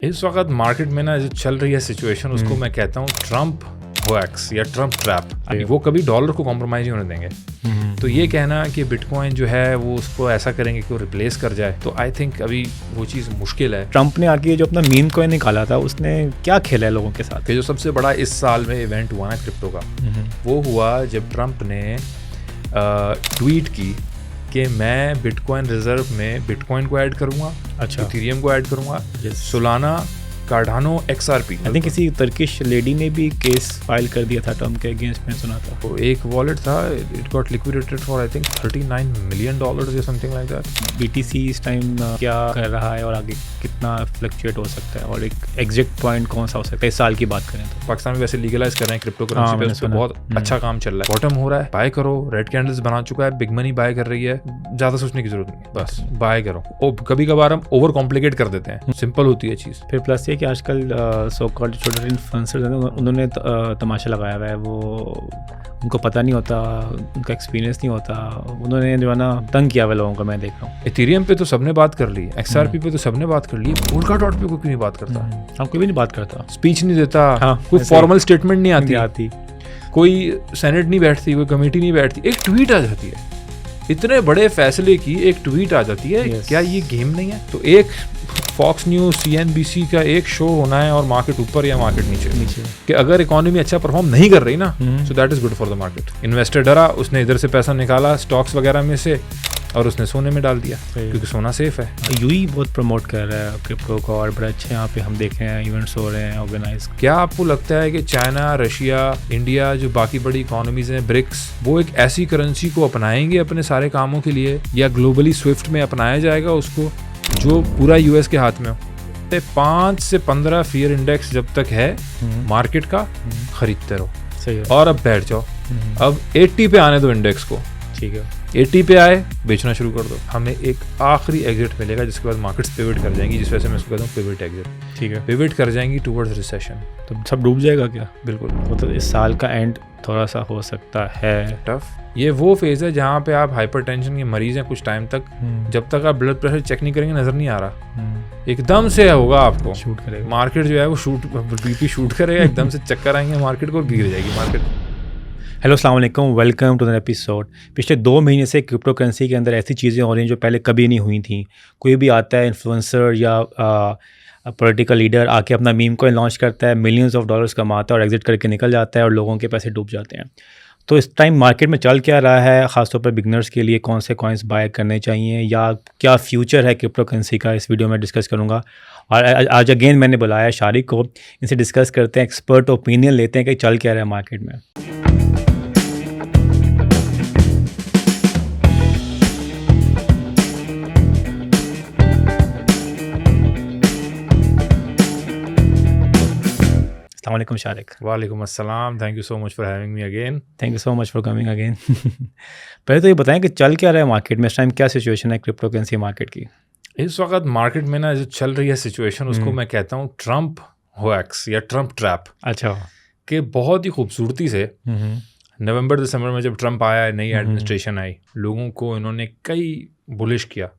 इस वक्त मार्केट में ना जो चल रही है सिचुएशन उसको मैं कहता हूँ ट्रम्प होएक्स या ट्रम्प ट्रैप। वो कभी डॉलर को कॉम्प्रोमाइज नहीं होने देंगे। तो ये कहना कि बिटकॉइन जो है वो उसको ऐसा करेंगे कि वो रिप्लेस कर जाए, तो आई थिंक अभी वो चीज़ मुश्किल है। ट्रम्प ने आके जो अपना मीम कॉइन निकाला था उसने क्या खेला है लोगों के साथ। कि जो सबसे बड़ा इस साल में इवेंट हुआ ना क्रिप्टो का, वो हुआ जब ट्रम्प ने ट्वीट की कि मैं बिटकॉइन रिजर्व में बिटकॉइन को ऐड करूंगा, अच्छा, इथेरियम को ऐड करूंगा, Solana Cardano XRP। I think किसी टर्किश लेडी ने भी केस फाइल कर दिया था ट्रम्प के अगेंस्ट में, सुना था। तो एक वॉलेट था, it got liquidated for I think $39 million या समथिंग लाइक दैट। BTC इस टाइम क्या कर रहा है और आगे कितना फ्लक्चुएट हो सकता है और एक एग्जैक्ट पॉइंट कौन सा हो सकता है इस साल की बात करें तो। पाकिस्तान में वैसे लीगलाइज कर रहे हैं क्रिप्टो करेंसी पे, उस पर बहुत अच्छा काम चल रहा है। बॉटम हो रहा है, बाय करो। रेड कैंडल्स बना चुका है, बिग मनी बाय कर रही है, ज्यादा सोचने की जरूरत नहीं, बस बाय करो। और कभी कभार हम ओवर कॉम्प्लिकेट कर देते हैं, सिंपल होती है चीज। फिर प्लस ये कि आजकल सो कॉल्ड छोटे इन्फ्लुएंसर्स हैं, उन्होंने तमाशा लगाया हुआ है। वो उनको पता नहीं होता, उनका एक्सपीरियंस नहीं होता, उन्होंने जो है ना तंग किया हुआ लोगों को, मैं देख रहा हूँ। इथेरियम पे तो सबने बात कर ली, XRP पे तो सबने बात कर ली, पोलकाडॉट पे कोई नहीं बात करता। हम कोई भी नहीं बात करता, स्पीच नहीं देता, हाँ, कोई फॉर्मल स्टेटमेंट नहीं आती, कोई सेनेट नहीं बैठती, कोई कमेटी नहीं बैठती, एक ट्वीट आ जाती है। इतने बड़े फैसले की एक ट्वीट आ जाती है। क्या ये गेम नहीं है? तो एक फॉक्स न्यूज़ CNBC का एक शो होना है और मार्केट ऊपर या मार्केट नीचे कि अगर इकोनॉमी अच्छा परफॉर्म नहीं कर रही ना, so that is good for the market. Investor डरा, उसने इधर से पैसा निकाला स्टॉक्स वगैरह में से और उसने सोने में डाल दिया, क्योंकि सोना सेफ है। यूई बहुत प्रमोट कर रहा है क्रिप्टो को और बड़े अच्छे यहाँ पे हम देख रहे हैं इवेंट्स हो रहे हैं ऑर्गेनाइज। क्या आपको लगता है कि चाइना, रशिया, इंडिया, जो बाकी बड़ी इकोनॉमीज हैं ब्रिक्स, वो एक ऐसी करेंसी को अपनाएंगे अपने सारे कामों के लिए, या ग्लोबली स्विफ्ट में अपनाया जाएगा उसको जो पूरा US के हाथ में हो? 5 से 15 फियर इंडेक्स जब तक है मार्केट का, खरीदते रहो। सही है। और अब बैठ जाओ, अब 80 पे आने दो इंडेक्स को, ठीक है, 80 पे आए बेचना शुरू कर दो। हमें एक आखिरी एग्जिट मिलेगा जिसके बाद मार्केट्स पिवट कर जाएंगी, जिस वजह से मैं इसको कहता हूँ पिवट एग्जिट। ठीक है, पिवट कर जाएंगी टुवर्ड्स रिसेशन। तो सब डूब जाएगा क्या? बिल्कुल। मतलब इस साल का एंड थोड़ा सा हो सकता है टफ। ये वो फेज है जहाँ पे आप हाइपरटेंशन के मरीज हैं कुछ टाइम तक, जब तक आप ब्लड प्रेशर चेक नहीं करेंगे नजर नहीं आ रहा, एकदम से होगा आपको शूट करेगा मार्केट जो है वो BP शूट करेगा, एकदम से चक्कर आएंगे मार्केट को और गिर जाएगी मार्केट। हेलो, अस्सलाम वालेकुम, वेलकम टू द एपिसोड। पिछले 2 महीने से क्रिप्टो करेंसी के अंदर ऐसी चीज़ें हो रही हैं जो पहले कभी नहीं हुई थी। कोई भी आता है इन्फ्लुएंसर या पॉलिटिकल लीडर आके अपना मीम कॉइन लॉन्च करता है, मिलियंस ऑफ डॉलर्स कमाता है और एग्जिट करके निकल जाता है और लोगों के पैसे डूब जाते हैं। तो इस टाइम मार्केट में चल क्या रहा है, ख़ासतौर पर बिगनर्स के लिए कौन से कॉइन्स बाय करने चाहिए या क्या फ्यूचर है क्रिप्टो करेंसी का, इस वीडियो में डिस्कस करूँगा। और आज अगेन मैंने बुलाया शारिक को, इनसे डिस्कस करते हैं, एक्सपर्ट ओपिनियन लेते हैं कि चल क्या रहा है मार्केट में। अस्सलामुअलैकुम शारिक। वालेकुम अस्सलाम, thank you so much for having me again. Thank you so much for coming again. पहले तो ये बताएं कि चल क्या रहा है मार्केट में इस टाइम, क्या सिचुएशन है क्रिप्टो करेंसी मार्केट की? इस वक्त मार्केट में ना जो चल रही है सिचुएशन उसको मैं कहता हूँ ट्रम्प होएक्स या ट्रम्प ट्रैप। अच्छा, कि बहुत ही खूबसूरती से नवंबर दिसंबर में जब ट्रम्प आया, नई एडमिनिस्ट्रेशन आई, लोगों को इन्होंने कई बुलिश किया।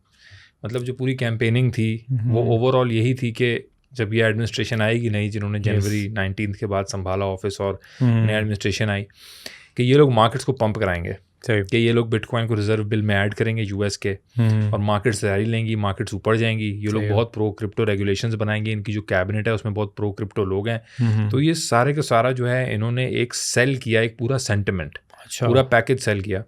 मतलब जो पूरी कैंपेनिंग थी वो ओवरऑल यही थी कि जब ये एडमिनिस्ट्रेशन आएगी नई, जिन्होंने जनवरी 19 के बाद संभाला ऑफिस और नई एडमिनिस्ट्रेशन आई, कि ये लोग मार्केट्स को पंप कराएंगे, कि ये लोग बिटकॉइन को रिजर्व बिल में ऐड करेंगे US के, और मार्केट्स तैयारी लेंगी, मार्केट्स ऊपर जाएंगी। ये लोग बहुत प्रो क्रिप्टो रेगुलेशंस बनाएंगे, इनकी जो कैबिनेट है उसमें बहुत प्रो क्रिप्टो लोग हैं। तो ये सारे का सारा जो है इन्होंने एक सेल किया, एक पूरा सेंटिमेंट, पूरा पैकेज सेल किया,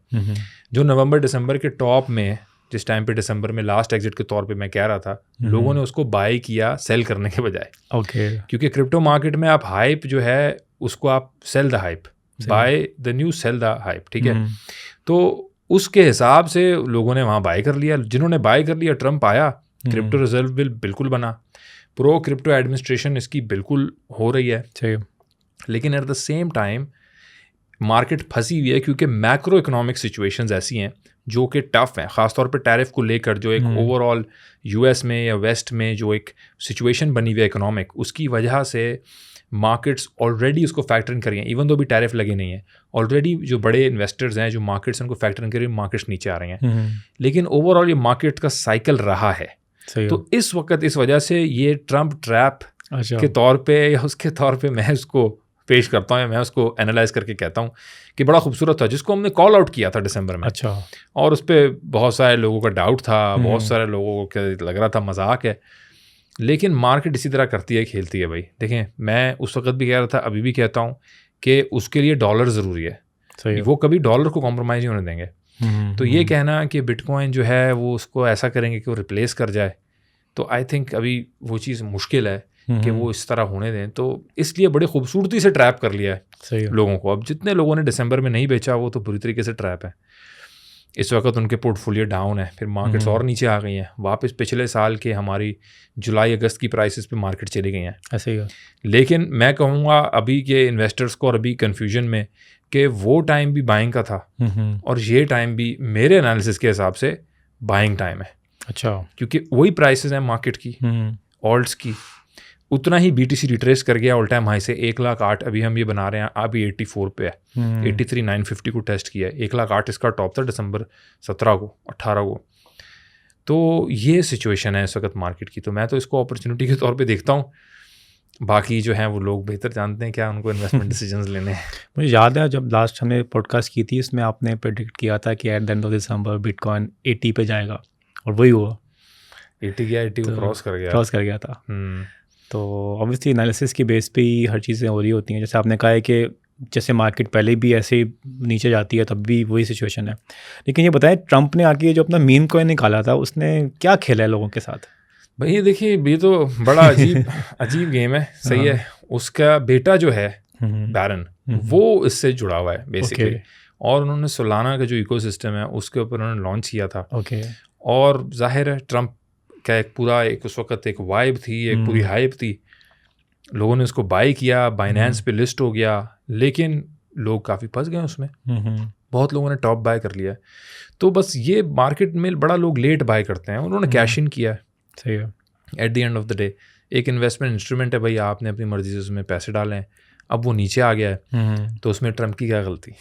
जो नवंबर दिसंबर के टॉप में, जिस टाइम पे दिसंबर में लास्ट एग्जिट के तौर पे मैं कह रहा था, लोगों ने उसको बाय किया सेल करने के बजाय। क्योंकि क्रिप्टो मार्केट में आप हाइप जो है उसको आप sell the hype, buy the news, sell the hype, ठीक है। तो उसके हिसाब से लोगों ने वहाँ बाय कर लिया। जिन्होंने बाय कर लिया, ट्रम्प आया, क्रिप्टो रिजर्व बिल बिल्कुल बना, प्रो क्रिप्टो एडमिनिस्ट्रेशन इसकी बिल्कुल हो रही है। लेकिन at the same time market फंसी हुई है, क्योंकि मैक्रो इकोनॉमिक सिचुएशंस ऐसी हैं जो कि टफ हैं, ख़ासतौर पे टैरिफ को लेकर, जो एक ओवरऑल US में या वेस्ट में जो एक सिचुएशन बनी हुई है इकोनॉमिक, उसकी वजह से मार्केट्स ऑलरेडी उसको फैक्टर इन कर रही हैं। इवन दो भी टैरिफ लगे नहीं है, ऑलरेडी जो बड़े इन्वेस्टर्स हैं जो मार्केट्स उनको फैक्टर इन कर रही हैं, मार्केट्स नीचे आ रही हैं। लेकिन ओवरऑल ये मार्केट का साइकिल रहा है, सही तो इस वक्त इस वजह से ये ट्रम्प ट्रैप अच्छा के तौर पे या उसके तौर पे मैं उसको पेश करता हूँ, या मैं उसको एनालाइज करके कहता हूँ कि बड़ा खूबसूरत था, जिसको हमने कॉल आउट किया था दिसंबर में। अच्छा और उस पर बहुत सारे लोगों का डाउट था, बहुत सारे लोगों को लग रहा था मजाक है, लेकिन मार्केट इसी तरह करती है, खेलती है भाई। देखें, मैं उस वक्त भी कह रहा था, अभी भी कहता हूँ कि उसके लिए डॉलर ज़रूरी है, सही वो कभी डॉलर को कॉम्प्रोमाइज़ नहीं होने देंगे। तो ये कहना कि बिटकॉइन जो है वो उसको ऐसा करेंगे कि वो रिप्लेस कर जाए, तो आई थिंक अभी वो चीज़ मुश्किल है कि वो इस तरह होने दें। तो इसलिए बड़ी खूबसूरती से ट्रैप कर लिया है सही लोगों को। अब जितने लोगों ने दिसंबर में नहीं बेचा वो तो बुरी तरीके से ट्रैप है। इस वक्त उनके पोर्टफोलियो डाउन है, फिर मार्केट्स और नीचे आ गई हैं वापस। पिछले साल के हमारी जुलाई अगस्त की प्राइसेस पे मार्केट चली गई हैं ऐसे ही है। लेकिन मैं कहूँगा अभी के इन्वेस्टर्स को और अभी कन्फ्यूजन में कि वो टाइम भी बाइंग का था और ये टाइम भी मेरे एनालिसिस के हिसाब से बाइंग टाइम है। अच्छा क्योंकि वही प्राइसेस हैं मार्केट की, ऑल्ट्स की, उतना ही BTC रिट्रेस कर गया ऑल टाइम हाई से 1,08,000। अभी हम ये बना रहे हैं, अभी 84 पे है, 83,950 को टेस्ट किया है। 1,08,000 इसका टॉप था दिसंबर 17 को 18 को। तो ये सिचुएशन है इस वक्त मार्केट की। तो मैं तो इसको अपॉर्चुनिटी के तौर पे देखता हूँ, बाकी जो हैं वो लोग बेहतर जानते हैं क्या उनको इन्वेस्टमेंट डिसीजंस लेने हैं। मुझे याद है जब लास्ट हमने पॉडकास्ट की थी, इसमें आपने प्रेडिक्ट किया था कि at the end of December bitcoin 80 पे जाएगा, और वही हुआ। 80 गया, 80 को क्रॉस कर गया था। तो ऑब्वियसली एनालिसिस की बेस पे ही हर चीज़ें हो रही होती हैं। जैसे आपने कहा है कि जैसे मार्केट पहले भी ऐसे नीचे जाती है तब भी वही सिचुएशन है। लेकिन ये बताएं, ट्रंप ने आके जो अपना मीम कॉइन निकाला था उसने क्या खेला है लोगों के साथ? भाई ये देखिए, ये तो बड़ा अजीब गेम है। सही है, उसका बेटा जो है बैरन, वो इससे जुड़ा हुआ है बेसिकली। और उन्होंने सोलाना का जो इकोसिस्टम है उसके ऊपर उन्होंने लॉन्च किया था। और जाहिर है ट्रंप का एक पूरा एक उस वक्त एक वाइब थी, एक पूरी हाइप थी, लोगों ने उसको बाई किया, बाइनेंस पे लिस्ट हो गया, लेकिन लोग काफ़ी फंस गए उसमें। बहुत लोगों ने टॉप बाय कर लिया। तो बस ये मार्केट में बड़ा लोग लेट बाय करते हैं, उन्होंने कैश इन किया। सही है। At the end of the day एक इन्वेस्टमेंट इंस्ट्रूमेंट है भाई, आपने अपनी मर्जी से उसमें पैसे डाले हैं, अब वो नीचे आ गया है तो उसमें ट्रंप की क्या गलती।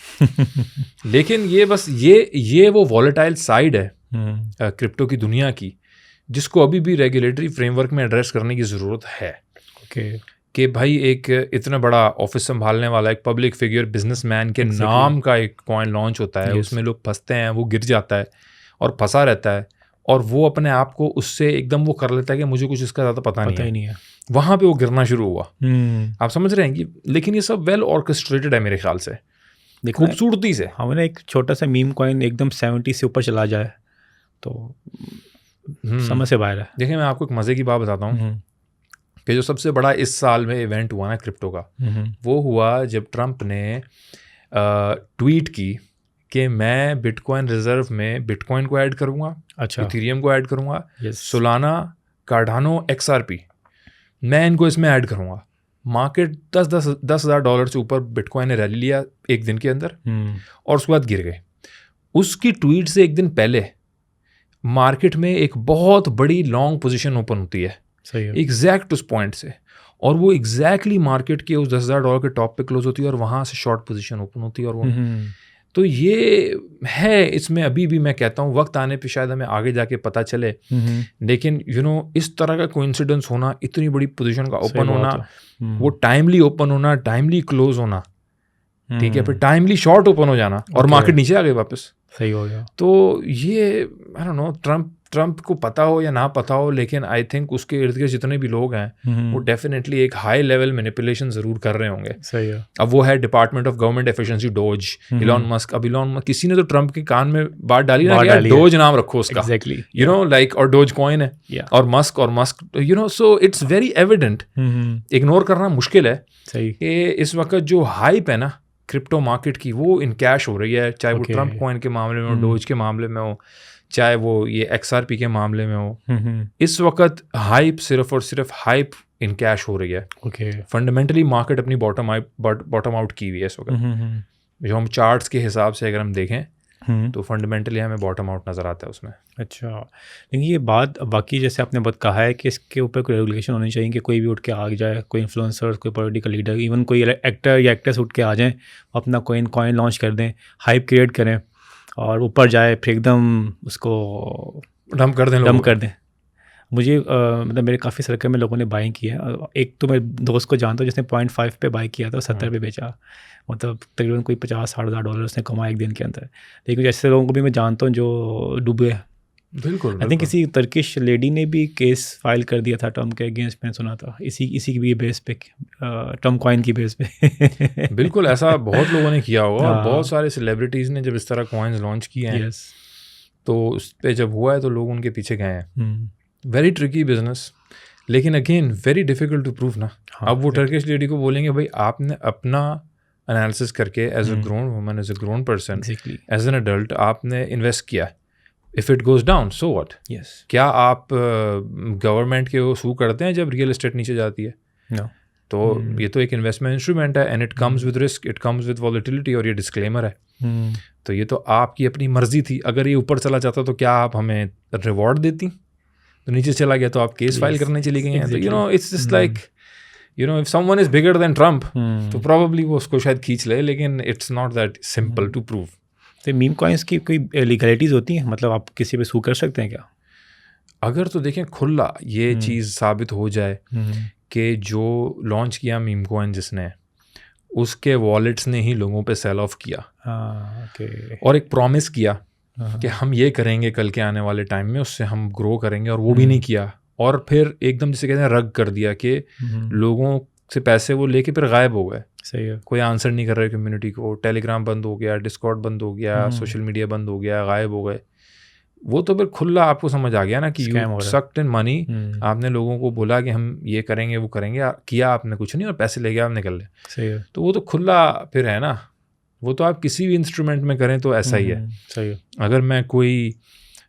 लेकिन ये बस ये वो वॉलेटाइल साइड है क्रिप्टो की दुनिया की, जिसको अभी भी रेगुलेटरी फ्रेमवर्क में एड्रेस करने की ज़रूरत है। कि भाई एक इतना बड़ा ऑफिस संभालने वाला एक पब्लिक फिगर, बिजनेसमैन के नाम का एक कॉइन लॉन्च होता है, उसमें लोग फंसते हैं, वो गिर जाता है और फंसा रहता है, और वो अपने आप को उससे एकदम वो कर लेता है कि मुझे कुछ इसका ज़्यादा पता नहीं है। वहाँ पे वो गिरना शुरू हुआ। आप समझ रहे हैं कि, लेकिन ये सब वेल ऑर्केस्ट्रेटेड है मेरे ख्याल से, खूबसूरती से। हमें एक छोटा सा मीम कॉइन एकदम 70 से ऊपर चला जाए तो समझ से बाहर है। देखिए, मैं आपको एक मज़े की बात बताता हूँ कि जो सबसे बड़ा इस साल में इवेंट हुआ ना क्रिप्टो का, वो हुआ जब ट्रंप ने ट्वीट की कि मैं बिटकॉइन रिजर्व में बिटकॉइन को ऐड करूँगा, इथेरियम को ऐड करूँगा, सोलाना, कार्डानो, XRP, मैं इनको इसमें ऐड करूँगा। मार्केट 10,000 डॉलर से ऊपर बिटकॉइन ने रैली लिया एक दिन के अंदर, और उसके बाद गिर गए। उसकी ट्वीट से एक दिन पहले मार्केट में एक बहुत बड़ी लॉन्ग पोजीशन ओपन होती है, एग्जैक्ट उस पॉइंट से, और वो एग्जैक्टली मार्केट के उस 10,000 डॉलर के टॉप पे क्लोज होती है और वहाँ से शॉर्ट पोजीशन ओपन होती है। और वो तो ये है, इसमें अभी भी मैं कहता हूँ वक्त आने पे शायद हमें आगे जाके पता चले, लेकिन इस तरह का कोइंसिडेंस होना, इतनी बड़ी पोजीशन का ओपन होना, वो टाइमली ओपन होना, टाइमली क्लोज होना, ठीक है, फिर टाइमली शॉर्ट ओपन हो जाना और मार्केट नीचे आ गई वापस। सही हो गया। तो ये आई डोंट नो, ट्रंप को पता हो या ना पता हो, लेकिन आई थिंक उसके इर्द गिर्द जितने भी लोग हैं वो डेफिनेटली एक हाई लेवल मैनिपुलेशन ज़रूर कर रहे होंगे। सही है। अब वो है department of government efficiency, dose, Elon Musk. अब इलॉन मस्क, किसी ने तो ट्रंप के कान में बात डाली ना कि डोज नाम रखो उसका, लाइक, और डोज कॉइन है, और Musk so it's very evident, ignore करना मुश्किल है कि इस वक्त जो हाइप है ना क्रिप्टो मार्केट की, वो इनकैश हो रही है, चाहे वो ट्रंप कॉइन के मामले में हो, डोज के मामले में हो, चाहे वो ये XRP के मामले में हो। इस वक्त हाइप सिर्फ और सिर्फ हाइप इनकैश हो रही है। फंडामेंटली मार्केट अपनी बॉटम आउट की हुई है इस वक्त। जो हम चार्ट्स के हिसाब से अगर हम देखें तो फंडामेंटली हमें बॉटम आउट नज़र आता है उसमें। अच्छा, लेकिन ये बात बाकी जैसे आपने बात कहा है कि इसके ऊपर कोई रेगुलेशन होनी चाहिए कि कोई भी उठ के आ जाए, कोई इन्फ्लुएंसर, कोई पॉलिटिकल लीडर, इवन कोई एक्टर या एक्ट्रेस उठ के आ जाएं, अपना कॉइन लॉन्च कर दें, हाइप क्रिएट करें और ऊपर जाए, फिर एकदम उसको डंप कर दें। मुझे मतलब मेरे काफ़ी सर्कल में लोगों ने बाई किया है। एक तो मैं दोस्त को जानता हूँ जिसने 0.5 पे बाई किया था, 70 पे बेचा, मतलब तकरीबन कोई 50-60 हज़ार डॉलर उसने कमाया एक दिन के अंदर। लेकिन ऐसे लोगों को भी मैं जानता हूँ जो डूबे। बिल्कुल आई थिंक किसी टर्किश लेडी ने भी केस फाइल कर दिया था ट्रम्प के अगेंस्ट, मैंने सुना था, इसी की बेस पे, ट्रम्प कॉइन की बेस पे। बिल्कुल ऐसा बहुत लोगों ने किया होगा, और हाँ। बहुत सारे सेलिब्रिटीज़ ने जब इस तरह कॉइन्स लॉन्च किए हैं, यस। तो उस पे जब हुआ है तो लोग उनके पीछे गए हैं। वेरी ट्रिकी बिजनेस, लेकिन again very difficult to prove ना। हाँ, अब वो टर्किश लेडी को बोलेंगे भाई आपने अपना एनालिसिस करके as a hmm. Grown woman, as a grown person, exactly. As an adult आपने इन्वेस्ट किया, if it goes down so what. Yes. क्या आप गवर्नमेंट के वो सू करते हैं जब रियल एस्टेट नीचे जाती है? नो। तो ये तो एक इन्वेस्टमेंट इंस्ट्रूमेंट है, and it comes with risk, it comes with volatility, और ये डिस्क्लेमर है। तो ये तो आपकी अपनी मर्जी थी। अगर ये ऊपर चला जाता तो क्या आप हमें रिवॉर्ड देती? तो नीचे चला गया तो आप केस फाइल करने चली गई हैं। तो you know it's just like, you know, if someone is bigger than Trump तो प्रॉब्ली वो उसको शायद खींच ले, लेकिन it's not that simple to prove. तो मीम कॉइन्स की कोई लीगलिटीज़ होती हैं, मतलब आप किसी पे सू कर सकते हैं क्या? अगर तो देखें खुला ये चीज़ साबित हो जाए कि जो लॉन्च किया मीम कॉइन जिसने, उसके वॉलेट्स ने ही लोगों पे सेल ऑफ किया, ओके, और एक प्रॉमिस किया कि हम ये करेंगे कल के आने वाले टाइम में, उससे हम ग्रो करेंगे, और वो भी नहीं किया, और फिर एकदम जिसे कहते हैं रग कर दिया कि लोगों से पैसे वो लेके फिर गायब हो गए। सही है। कोई आंसर नहीं कर रहे कम्युनिटी को, टेलीग्राम बंद हो गया, डिस्कॉर्ड बंद हो गया, सोशल मीडिया बंद हो गया, गायब हो गए। वो तो फिर खुला आपको समझ आ गया ना कि यू सक्ड इन मनी। आपने लोगों को बोला कि हम ये करेंगे वो करेंगे, किया आपने कुछ नहीं, और पैसे ले गया आप, निकल ले। सही है। तो वो तो खुला फिर है ना। वो तो आप किसी भी इंस्ट्रूमेंट में करें तो ऐसा ही है। सही है। अगर मैं कोई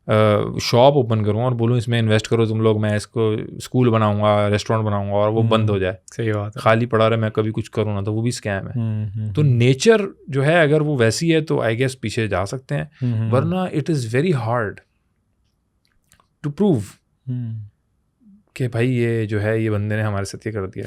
शॉप ओपन करूँ और बोलूँ इसमें इन्वेस्ट करो तुम लोग, मैं इसको स्कूल बनाऊंगा, रेस्टोरेंट बनाऊंगा, और वो बंद हो जाए, सही बात है, खाली पड़ा रहे, मैं कभी कुछ करूँ ना, तो वो भी स्कैम है। तो नेचर जो है अगर वो वैसी है तो आई गेस पीछे जा सकते हैं, वरना it is very hard to prove कि भाई ये जो है ये बंदे ने हमारे साथ ये कर दिया।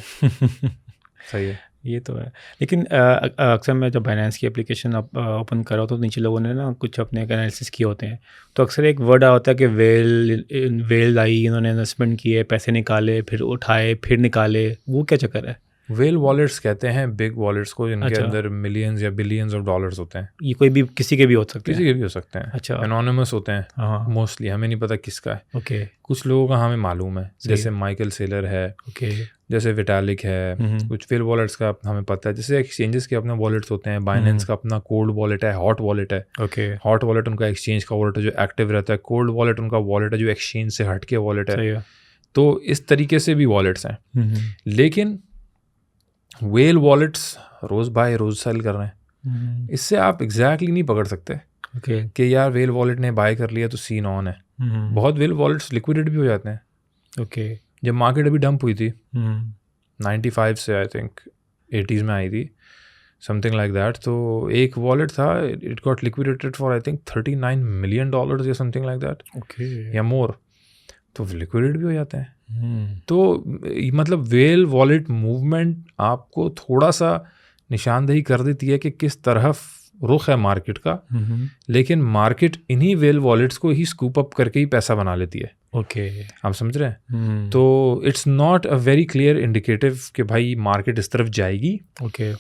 सही है, ये तो है। लेकिन अक्सर मैं जब बाइनेंस की एप्लीकेशन ओपन कर रहा हूँ तो नीचे लोगों ने ना कुछ अपने एनालिसिस किए होते हैं, तो अक्सर एक वर्ड होता है कि वेल आई, इन्होंने इन्वेस्टमेंट किए, पैसे निकाले, फिर उठाए, फिर निकाले, वो क्या चक्कर है? वेल वॉलेट्स कहते हैं बिग वॉलेट्स को, जिनके अंदर मिलियंस या बिलियंस ऑफ डॉलर्स होते हैं। ये कोई भी किसी के भी हो सकते हैं? किसी के भी हो सकते हैं। अच्छा। एनोनिमस होते हैं। हाँ, मोस्टली हमें नहीं पता किसका है। ओके। कुछ लोगों का हमें मालूम है, जैसे माइकल सेलर है, ओके, जैसे विटालिक है। कुछ वेल वॉलेट्स का हमें पता है, जैसे एक्सचेंजेस के अपने वॉलेट्स होते हैं। बाइनेंस का अपना कोल्ड वॉलेट है, हॉट वॉलेट है। ओके। हॉट वॉलेट उनका एक्सचेंज का वॉलेट है जो एक्टिव रहता है, कोल्ड वॉलेट उनका वॉलेट है जो एक्सचेंज से हट के वॉलेट है। तो इस तरीके से भी वॉलेट्स हैं। लेकिन वेल वॉलेट्स रोज़ बाय रोज़ सेल कर रहे हैं। इससे आप एग्जैक्टली नहीं पकड़ सकते कि यार वेल वॉलेट ने बाय कर लिया तो सीन ऑन है। बहुत वेल वॉलेट्स लिक्विडेट भी हो जाते हैं। ओके। जब मार्केट अभी डंप हुई थी 95 से आई थिंक 80s में आई थी, समथिंग लाइक दैट, तो एक वॉलेट था, it got liquidated for I think $39 million या समथिंग लाइक दैट, ओके, या मोर। तो लिक्विडेट भी हो जाते हैं। तो मतलब वेल वॉलेट मूवमेंट आपको थोड़ा सा निशानदेही कर देती है कि किस तरफ रुख है मार्केट का। लेकिन मार्केट इन्हीं वेल वॉलेट्स को ही स्कूप अप करके ही पैसा बना लेती है। ओके, आप समझ रहे हैं? तो it's not a very clear indicative कि भाई मार्केट इस तरफ जाएगी। ओके,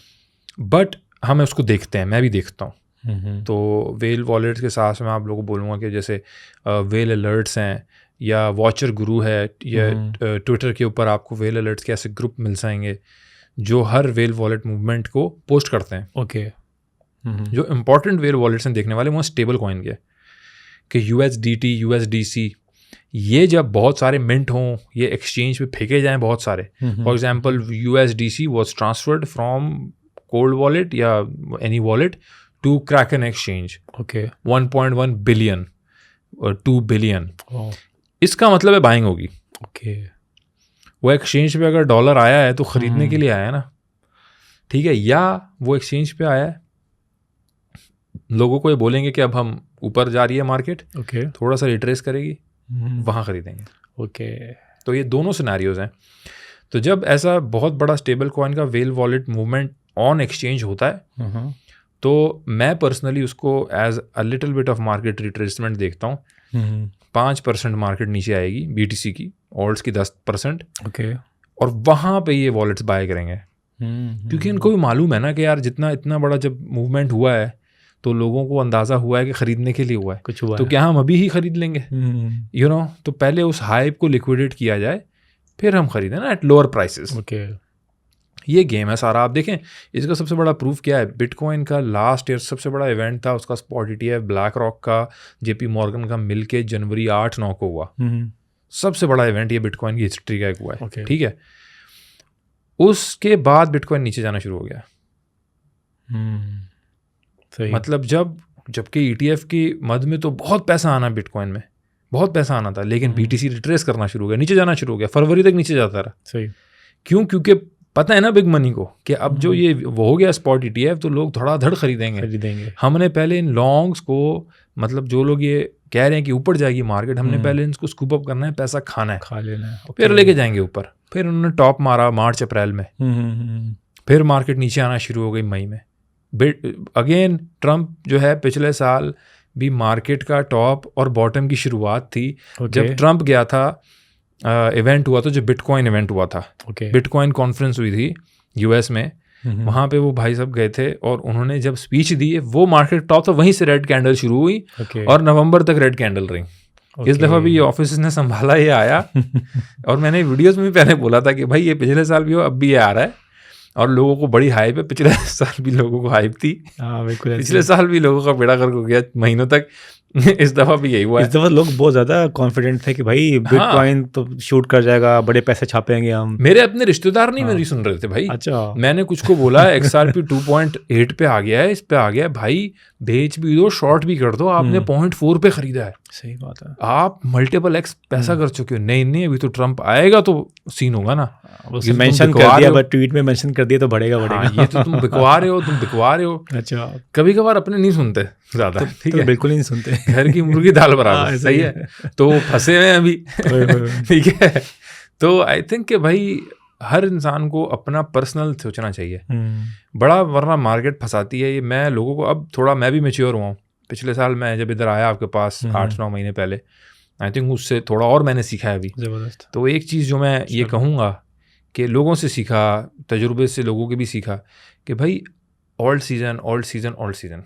बट हम उसको देखते हैं, मैं भी देखता हूँ। तो वेल वॉलेट्स के साथ मैं आप लोगों को बोलूँगा कि जैसे वेल अलर्ट्स हैं, या वॉचर गुरु है, या ट्विटर के ऊपर आपको वेल अलर्ट्स के ऐसे ग्रुप मिल जाएंगे जो हर वेल वॉलेट मूवमेंट को पोस्ट करते हैं। ओके। जो इम्पॉर्टेंट वेल वॉलेट्स हैं देखने वाले, वो स्टेबल कॉइन के, कि USDT, USDC, ये जब बहुत सारे मिंट हों, ये एक्सचेंज पे फेंके जाएं बहुत सारे। For example USDC was transferred from cold wallet या any wallet to Kraken exchange. Okay. 1.1 billion और 2 बिलियन, इसका मतलब है बाइंग होगी। ओके। वो एक्सचेंज पे अगर डॉलर आया है तो ख़रीदने के लिए आया है ना, ठीक है। या वो एक्सचेंज पे आया है, लोगों को ये बोलेंगे कि अब हम ऊपर जा रही है मार्केट, ओके, थोड़ा सा रिट्रेस करेगी, वहाँ ख़रीदेंगे। ओके। तो ये दोनों सिनेरियोज हैं। तो जब ऐसा बहुत बड़ा स्टेबल कॉइन का well wallet movement on exchange होता है, तो मैं पर्सनली उसको as a little bit of market retracement देखता हूँ। 5% मार्केट नीचे आएगी BTC की, ऑल्ट्स की 10%, ओके। और वहाँ पे ये वॉलेट्स बाय करेंगे, क्योंकि इनको भी मालूम है ना कि यार जितना इतना बड़ा जब मूवमेंट हुआ है तो लोगों को अंदाज़ा हुआ है कि ख़रीदने के लिए हुआ है, कुछ हुआ तो है। क्या हम अभी ही ख़रीद लेंगे, यू नो? तो पहले उस हाइप को लिक्विडेट किया जाए, फिर हम ख़रीदें ना एट लोअर प्राइसेस। ओके। ये गेम है सारा। आप देखें इसका सबसे बड़ा प्रूफ क्या है, बिटकॉइन का लास्ट ईयर सबसे बड़ा इवेंट था उसका स्पॉट ETF ब्लैक रॉक का JP मॉर्गन का मिल के जनवरी 8-9 को हुआ। सबसे बड़ा इवेंट ये बिटकॉइन की हिस्ट्री का एक हुआ है, ठीक है। उसके बाद बिटकॉइन नीचे जाना शुरू हो गया। सही। मतलब जबकि ETF की मद में तो बहुत पैसा आना, बिटकॉइन में बहुत पैसा आना था, लेकिन BTC रिट्रेस करना शुरू हो गया, नीचे जाना शुरू हो गया, फरवरी तक नीचे जाता रहा। सही। क्यों? क्योंकि पता है ना बिग मनी को कि अब जो ये वो हो गया स्पॉट ETF, तो लोग धड़ाधड़ खरीदेंगे। हमने पहले इन लॉन्ग्स को, मतलब जो लोग ये कह रहे हैं कि ऊपर जाएगी मार्केट, हमने पहले इनको स्कूप अप करना है, पैसा खाना है, खा लेना है, फिर लेके जाएंगे ऊपर। फिर उन्होंने टॉप मारा मार्च अप्रैल में, फिर मार्केट नीचे आना शुरू हो गई मई में। अगेन ट्रम्प जो है पिछले साल भी मार्केट का टॉप और बॉटम की शुरुआत थी। जब ट्रम्प गया था, इवेंट हुआ था जो बिटकॉइन इवेंट हुआ था, बिटकॉइन कॉन्फ्रेंस हुई थी US में, वहाँ पे वो भाई सब गए थे और उन्होंने जब स्पीच दी, वो मार्केट टॉप था, वहीं से रेड कैंडल शुरू हुई और नवंबर तक रेड कैंडल रही। इस दफ़ा भी ये ऑफिस ने संभाला, ये आया और मैंने वीडियोस में भी पहले बोला था कि भाई ये पिछले साल भी हो, अब भी ये आ रहा है और लोगों को बड़ी हाइप है। पिछले साल भी लोगों को हाइप थी, पिछले साल भी लोगों का बेड़ा गर्क हो गया महीनों तक। इस दफ़ा भी यही हुआ है। इस दफ़ा लोग बहुत ज़्यादा कॉन्फिडेंट थे कि भाई बिटकॉइन तो शूट कर जाएगा, बड़े पैसे छापेंगे हम। मेरे अपने रिश्तेदार नहीं मेरी सुन रहे थे भाई। अच्छा। मैंने कुछ को बोला XRP 2.8 पे आ गया है, इस पे आ गया है भाई, बेच भी दो, शॉर्ट भी कर दो, आपने 0.4 पे खरीदा है। सही बात है, आप मल्टीपल X पैसा कर चुके हो। नहीं अभी तो ट्रम्प आएगा तो सीन होगा ना। मेंशन कर दिया, बट ट्वीट में मेंशन कर दिया तो बढ़ेगा। ये तो तुम बिकवा रहे हो। अच्छा, कभी कभार अपने नहीं सुनते ज़्यादा, ठीक है, बिल्कुल नहीं सुनते, घर की मुर्गी दाल बराबर। सही है, तो फंसे हुए हैं अभी, ठीक है। तो आई थिंक कि भाई हर इंसान को अपना पर्सनल सोचना चाहिए बड़ा, वरना मार्केट फंसाती है ये। मैं लोगों को अब थोड़ा, मैं भी मैच्योर हुआ हूँ। पिछले साल मैं जब इधर आया आपके पास 8-9 महीने पहले, आई थिंक उससे थोड़ा और मैंने सीखा है अभी। ज़बरदस्त। तो एक चीज़ जो मैं ये कहूँगा कि लोगों से सीखा, तजुर्बे से लोगों के भी सीखा कि भाई ऑल्ट सीजन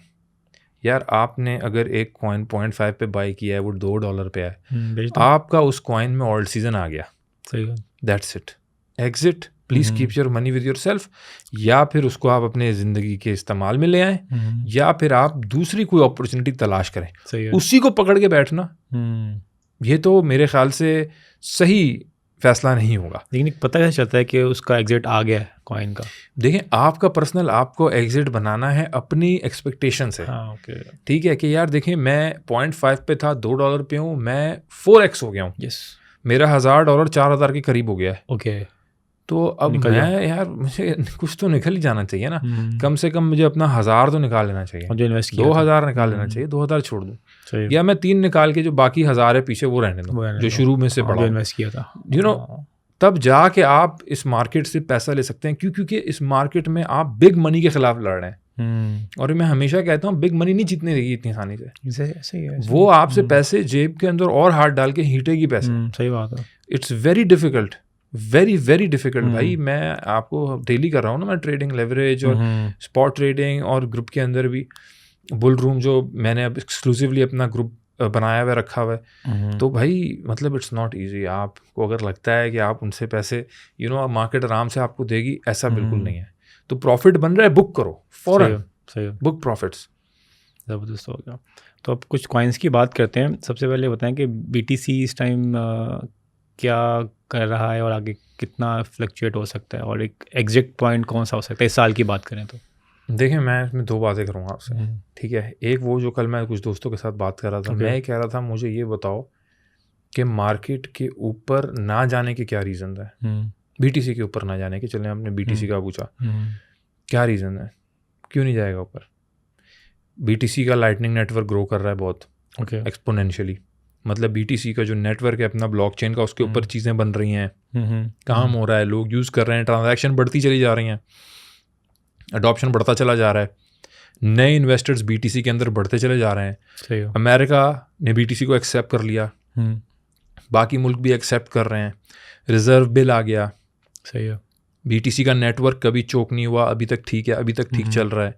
यार, आपने अगर एक कॉइन 0.5 पे बाई किया है, वो $2 पे है, आपका उस कॉइन में ऑल्ट सीजन आ गया, that's it, exit, please keep your money with your self. या फिर उसको आप अपने ज़िंदगी के इस्तेमाल में ले आएँ, या फिर आप दूसरी कोई अपॉर्चुनिटी तलाश करें, उसी को पकड़ के बैठना ये तो मेरे ख्याल से सही फैसला नहीं होगा। लेकिन पता कैसे चलता है कि उसका एग्जिट आ गया है कॉइन का? देखें, आपका पर्सनल आपको एग्जिट बनाना है अपनी एक्सपेक्टेशन से। ठीक है कि यार देखें, मैं 0.5 पे था, $2 पे हूँ, मैं 4x हो गया हूँ। मेरा $1000 $4000 के करीब हो गया है। तो अब मैं यार, मुझे कुछ तो निकल ही जाना चाहिए ना, कम से कम मुझे अपना 1000 तो निकाल लेना चाहिए, जो इन्वेस्ट किया 2000 निकाल लेना चाहिए, 2000 छोड़ दूँ, या मैं 3 निकाल के जो बाकी 1000 है पीछे वो रहने दूँ, जो शुरू में से पड़ा इन्वेस्ट किया था, यू नो, तब जाके आप इस मार्केट से पैसा ले सकते हैं। क्योंकि इस मार्केट में आप बिग मनी के खिलाफ लड़ रहे हैं, और मैं हमेशा कहता हूँ बिग मनी नहीं जीतने देगी इतनी आसानी से। वो आपसे पैसे जेब के अंदर और हाथ डाल के हींटेगी पैसे। सही बात है। It's very difficult, very difficult भाई। मैं आपको डेली कर रहा हूँ ना, मैं ट्रेडिंग, लेवरेज और स्पॉट ट्रेडिंग, और ग्रुप के अंदर भी बुल रूम जो मैंने अब एक्सक्लूसिवली अपना ग्रुप बनाया हुआ रखा हुआ है। तो भाई मतलब इट्स नॉट इजी। आपको अगर लगता है कि आप उनसे पैसे, यू नो, मार्केट आराम से आपको देगी, ऐसा बिल्कुल नहीं है। तो प्रॉफिट बन रहा है, बुक करो फौरन, बुक प्रॉफिट्स। ज़बरदस्त हो गया। तो अब कुछ कॉइन्स की बात करते हैं। सबसे पहले बताएं कि BTC इस टाइम क्या कर रहा है और आगे कितना फ्लक्चुएट हो सकता है, और एक एग्जिट पॉइंट कौन सा हो सकता है इस साल की बात करें तो? देखिए, मैं इसमें 2 बातें करूँगा आपसे, ठीक है। एक वो जो कल मैं कुछ दोस्तों के साथ बात कर रहा था, मैं कह रहा था मुझे ये बताओ कि मार्केट के ऊपर ना जाने के क्या रीज़न है, BTC के ऊपर ना जाने के। चलें, हमने BTC का पूछा, क्या रीज़न है, क्यों नहीं जाएगा ऊपर? BTC का लाइटनिंग नेटवर्क ग्रो कर रहा है बहुत एक्सपोनेंशियली। मतलब BTC का जो नेटवर्क है अपना ब्लॉकचेन का, उसके ऊपर चीज़ें बन रही हैं, काम हो रहा है, लोग यूज़ कर रहे हैं, ट्रांजैक्शन बढ़ती चली जा रही हैं, अडॉप्शन बढ़ता चला जा रहा है, नए इन्वेस्टर्स BTC के अंदर बढ़ते चले जा रहे हैं। अमेरिका ने BTC को एक्सेप्ट कर लिया, बाकी मुल्क भी एक्सेप्ट कर रहे हैं, रिजर्व बिल आ गया, सही है, BTC का नेटवर्क कभी चोक नहीं हुआ, अभी तक ठीक है, अभी तक ठीक चल रहा है,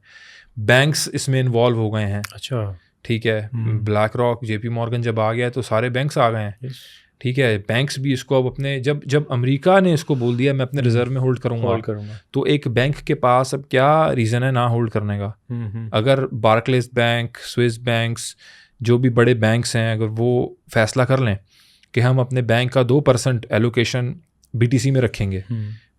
बैंक्स इसमें इन्वॉल्व हो गए हैं, अच्छा, ठीक है, ब्लैक रॉक, JP मॉर्गन जब आ गया तो सारे बैंक्स आ गए हैं, ठीक है, बैंक्स भी इसको अब अपने जब अमेरिका ने इसको बोल दिया मैं अपने रिजर्व में होल्ड करूंगा, तो एक बैंक के पास अब क्या रीज़न है ना होल्ड करने का। अगर बार्कलेस बैंक, स्विस बैंक्स, जो भी बड़े बैंक्स हैं, अगर वो फैसला कर लें कि हम अपने बैंक का 2% एलोकेशन BTC में रखेंगे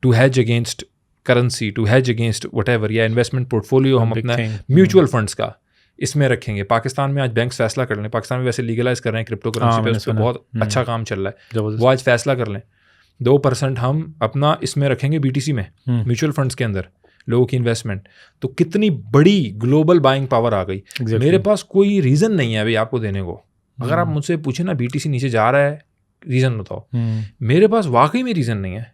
to hedge against currency, to hedge against whatever, या इन्वेस्टमेंट पोर्टफोलियो हम अपना म्यूचुअल फंड्स का इसमें रखेंगे। पाकिस्तान में आज बैंक्स फैसला कर लें, पाकिस्तान में वैसे लीगलाइज कर रहे हैं क्रिप्टो करेंसी पे, उस पर बहुत अच्छा काम चल रहा है, वो आज फैसला कर लें 2% हम अपना इसमें रखेंगे BTC में, म्यूचुअल फंड्स के अंदर लोगों की इन्वेस्टमेंट, तो कितनी बड़ी ग्लोबल बाइंग पावर आ गई। मेरे पास कोई रीज़न नहीं है अभी आपको देने को। अगर आप मुझसे पूछे ना BTC नीचे जा रहा है, रीज़न बताओ, मेरे पास वाकई में रीज़न नहीं है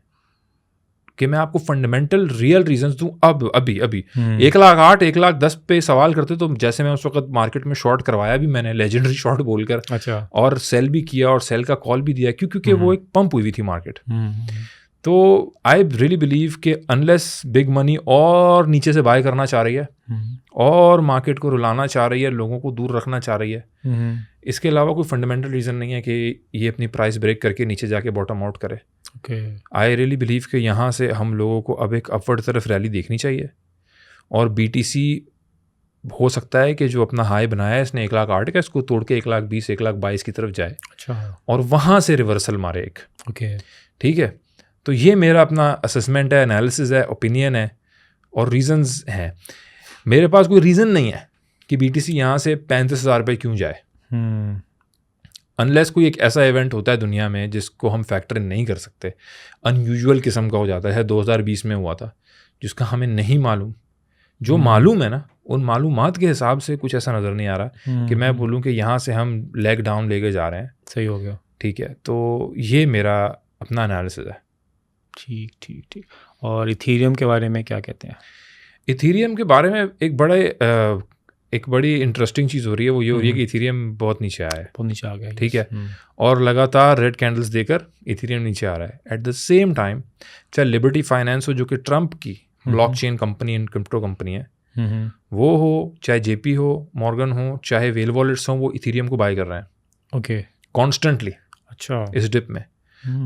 कि मैं आपको फंडामेंटल रियल रीजंस दूं। अभी 1,08,000 1,10,000 पे सवाल करते तो जैसे मैं उस वक्त मार्केट में शॉर्ट करवाया भी मैंने, लेजेंडरी शॉर्ट बोलकर, अच्छा, और सेल भी किया और सेल का कॉल भी दिया क्योंकि वो एक पंप हुई थी मार्केट। तो आई रियली बिलीव कि अनलेस बिग मनी और नीचे से बाय करना चाह रही है और मार्केट को रुलाना चाह रही है, लोगों को दूर रखना चाह रही है, इसके अलावा कोई फंडामेंटल रीज़न नहीं है कि ये अपनी प्राइस ब्रेक करके नीचे जाके बॉटम आउट करे। आई रियली बिलीव कि यहाँ से हम लोगों को अब एक अपवर्ड तरफ रैली देखनी चाहिए, और BTC हो सकता है कि जो अपना हाई बनाया है इसने 1,08,000 का, इसको तोड़ के 1,20,000 1,22,000 की तरफ जाए, अच्छा, और वहाँ से रिवर्सल मारे एक। ओके, ठीक है, तो ये मेरा अपना असेसमेंट है, एनालिसिस है, ओपिनियन है, और रीजंस हैं। मेरे पास कोई रीज़न नहीं है कि BTC यहाँ से 35,000 रुपये क्यों जाए, अनलेस कोई एक ऐसा इवेंट होता है दुनिया में जिसको हम फैक्टर इन नहीं कर सकते, अनयूजुअल किस्म का हो जाता है, 2020 में हुआ था, जिसका हमें नहीं मालूम। जो मालूम है ना, उन मालूमात के हिसाब से कुछ ऐसा नज़र नहीं आ रहा कि मैं बोलूँ कि यहाँ से हम लेग डाउन लेके जा रहे हैं। सही हो गया, ठीक है, तो ये मेरा अपना एनालिसिस है। ठीक। और इथीरियम के बारे में क्या कहते हैं? इथीरियम के बारे में एक बड़ी इंटरेस्टिंग चीज़ हो रही है, वो ये हो रही है कि इथीरियम बहुत नीचे आया है, बहुत नीचे आ गया, ठीक है, और लगातार रेड कैंडल्स देकर इथीरियम नीचे आ रहा है। एट द सेम टाइम चाहे लिबर्टी फाइनेंस हो, जो कि ट्रंप की blockchain company and crypto company है, वो हो, चाहे JP हो, मॉर्गन हो, चाहे वेल वॉलेट्स हो, वो इथीरियम को बाय कर रहे हैं, ओके, कॉन्स्टेंटली, अच्छा, इस डिप में।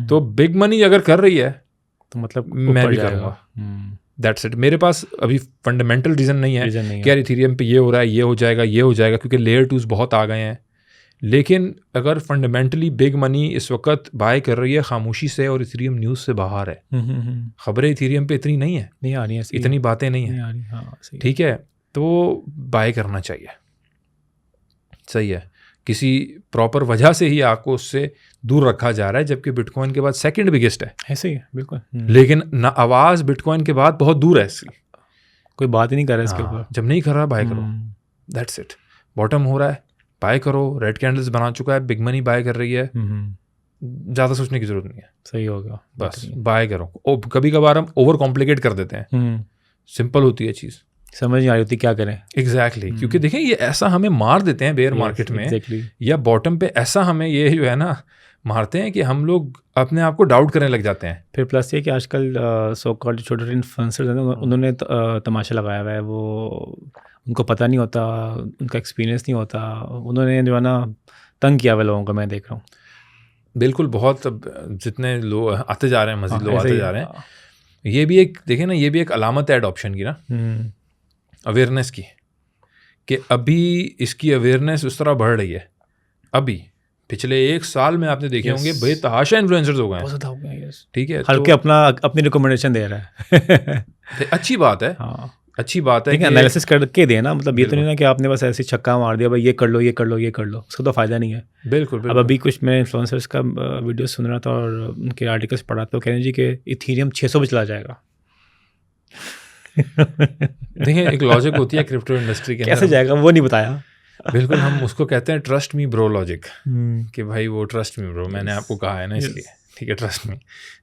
तो बिग मनी अगर कर रही है तो मतलब मैं भी करूँगा, दैट्स इट। मेरे पास अभी फंडामेंटल रीज़न नहीं है कि यार इथीरियम पे ये हो रहा है, ये हो जाएगा, क्योंकि लेयर 2s बहुत आ गए हैं। लेकिन अगर फंडामेंटली बिग मनी इस वक्त बाय कर रही है खामोशी से, और इथीरियम न्यूज़ से बाहर है, खबरें इथीरियम पे इतनी नहीं आ रही हैं, इतनी बातें नहीं हैं, ठीक है, तो बाय करना चाहिए, सही है। किसी प्रॉपर वजह से ही आपको उससे दूर रखा जा रहा है, जबकि बिटकॉइन के बाद सेकंड बिगेस्ट है, ऐसे ही है, बिल्कुल। लेकिन ना आवाज़ बिटकॉइन के बाद बहुत दूर है, इसकी कोई बात ही नहीं कर रहा है इसके ऊपर। जब नहीं कर रहा बाय करो, दैट्स इट। बॉटम हो रहा है, बाय करो, रेड कैंडल्स बना चुका है, बिग मनी बाय कर रही है, ज़्यादा सोचने की जरूरत नहीं है, सही होगा, बस बाय करो। कभी कभार हम ओवर कॉम्प्लिकेट कर देते हैं, सिंपल होती है चीज़, समझ नहीं आ रही होती क्या करें। एग्जैक्टली क्योंकि देखें ये ऐसा हमें मार देते हैं बेयर मार्केट में, या बॉटम पे ऐसा हमें ये जो है ना मारते हैं कि हम लोग अपने आप को डाउट करने लग जाते हैं। फिर प्लस ये कि आजकल सो कॉल्ड छोटे छोटे इन्फ्लुएंसर्स हैं, उन्होंने तमाशा लगाया हुआ है, वो उनको पता नहीं होता, उनका एक्सपीरियंस नहीं होता, उन्होंने जो है ना तंग किया हुआ लोगों को, मैं देख रहा हूँ। बिल्कुल, बहुत जितने लोग आते जा रहे हैं, मज़ीद लोग आते जा रहे हैं। ये भी एक देखें ना, ये भी एक अलामत है एडॉप्शन की ना, अवेयरनेस की, कि अभी इसकी अवेयरनेस उस तरह बढ़ रही है। अभी पिछले 1 साल में आपने देखे होंगे बेतहाशा इन्फ्लुएंसर्स हो गए हैं, ठीक है, हर के अपनी रिकमेंडेशन दे रहा है अच्छी बात है, अच्छी बात है कि एनालिसिस करके देना, मतलब ये तो नहीं ना कि आपने बस ऐसे छक्का मार दिया, भाई ये कर लो, उसका तो फ़ायदा नहीं है। बिल्कुल। अब अभी कुछ मैं इन्फ्लुएंसर्स का वीडियो सुन रहा था और उनके आर्टिकल्स पढ़ा, तो कह रहे जी कि इथीरियम 600 पे चला जाएगा। देखिए, एक लॉजिक होती है क्रिप्टो इंडस्ट्री के, कैसे जाएगा वो नहीं बताया। बिल्कुल, हम उसको कहते हैं ट्रस्ट मी ब्रो लॉजिक, कि भाई वो ट्रस्ट मी ब्रो, मैंने आपको कहा है ना, इसलिए ठीक है, ट्रस्ट मी।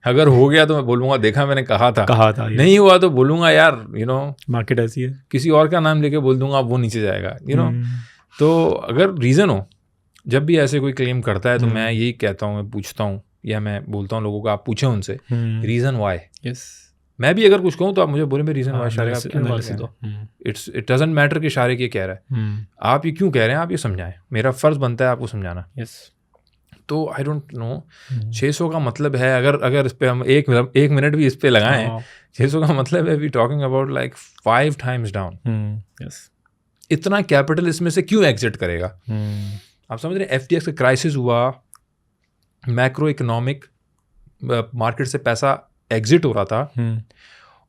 अगर हो गया तो मैं बोलूँगा देखा मैंने कहा था, नहीं हुआ तो बोलूँगा यार मार्केट ऐसी है, किसी और का नाम लेके बोल दूंगा, वो नीचे जाएगा, तो अगर रीज़न हो जब भी ऐसे कोई क्लेम करता है तो मैं यही कहता हूँ, मैं पूछता हूँ या मैं बोलता हूँ लोगों को, आप पूछें उनसे रीज़न वाई। मैं भी अगर कुछ कहूँ तो आप मुझे बोले रीज़न वाई शारिक आप क्यों बात कर रहे हैं। इट डजंट मैटर कि शारिक ये कह रहा है, आप ये क्यों कह रहे हैं, आप ये समझाएं। मेरा फ़र्ज़ बनता है आपको समझाना। तो आई डोंट नो 600 का मतलब है, अगर इस पे हम एक मिनट भी इस पे लगाएं, 600 का मतलब है we talking about like 5 times down. इतना कैपिटल इसमें से क्यों एग्जिट करेगा? आप समझ रहे हैं, FTX का क्राइसिस हुआ, मैक्रो इकोनॉमिक मार्केट से पैसा एग्जिट हो रहा था,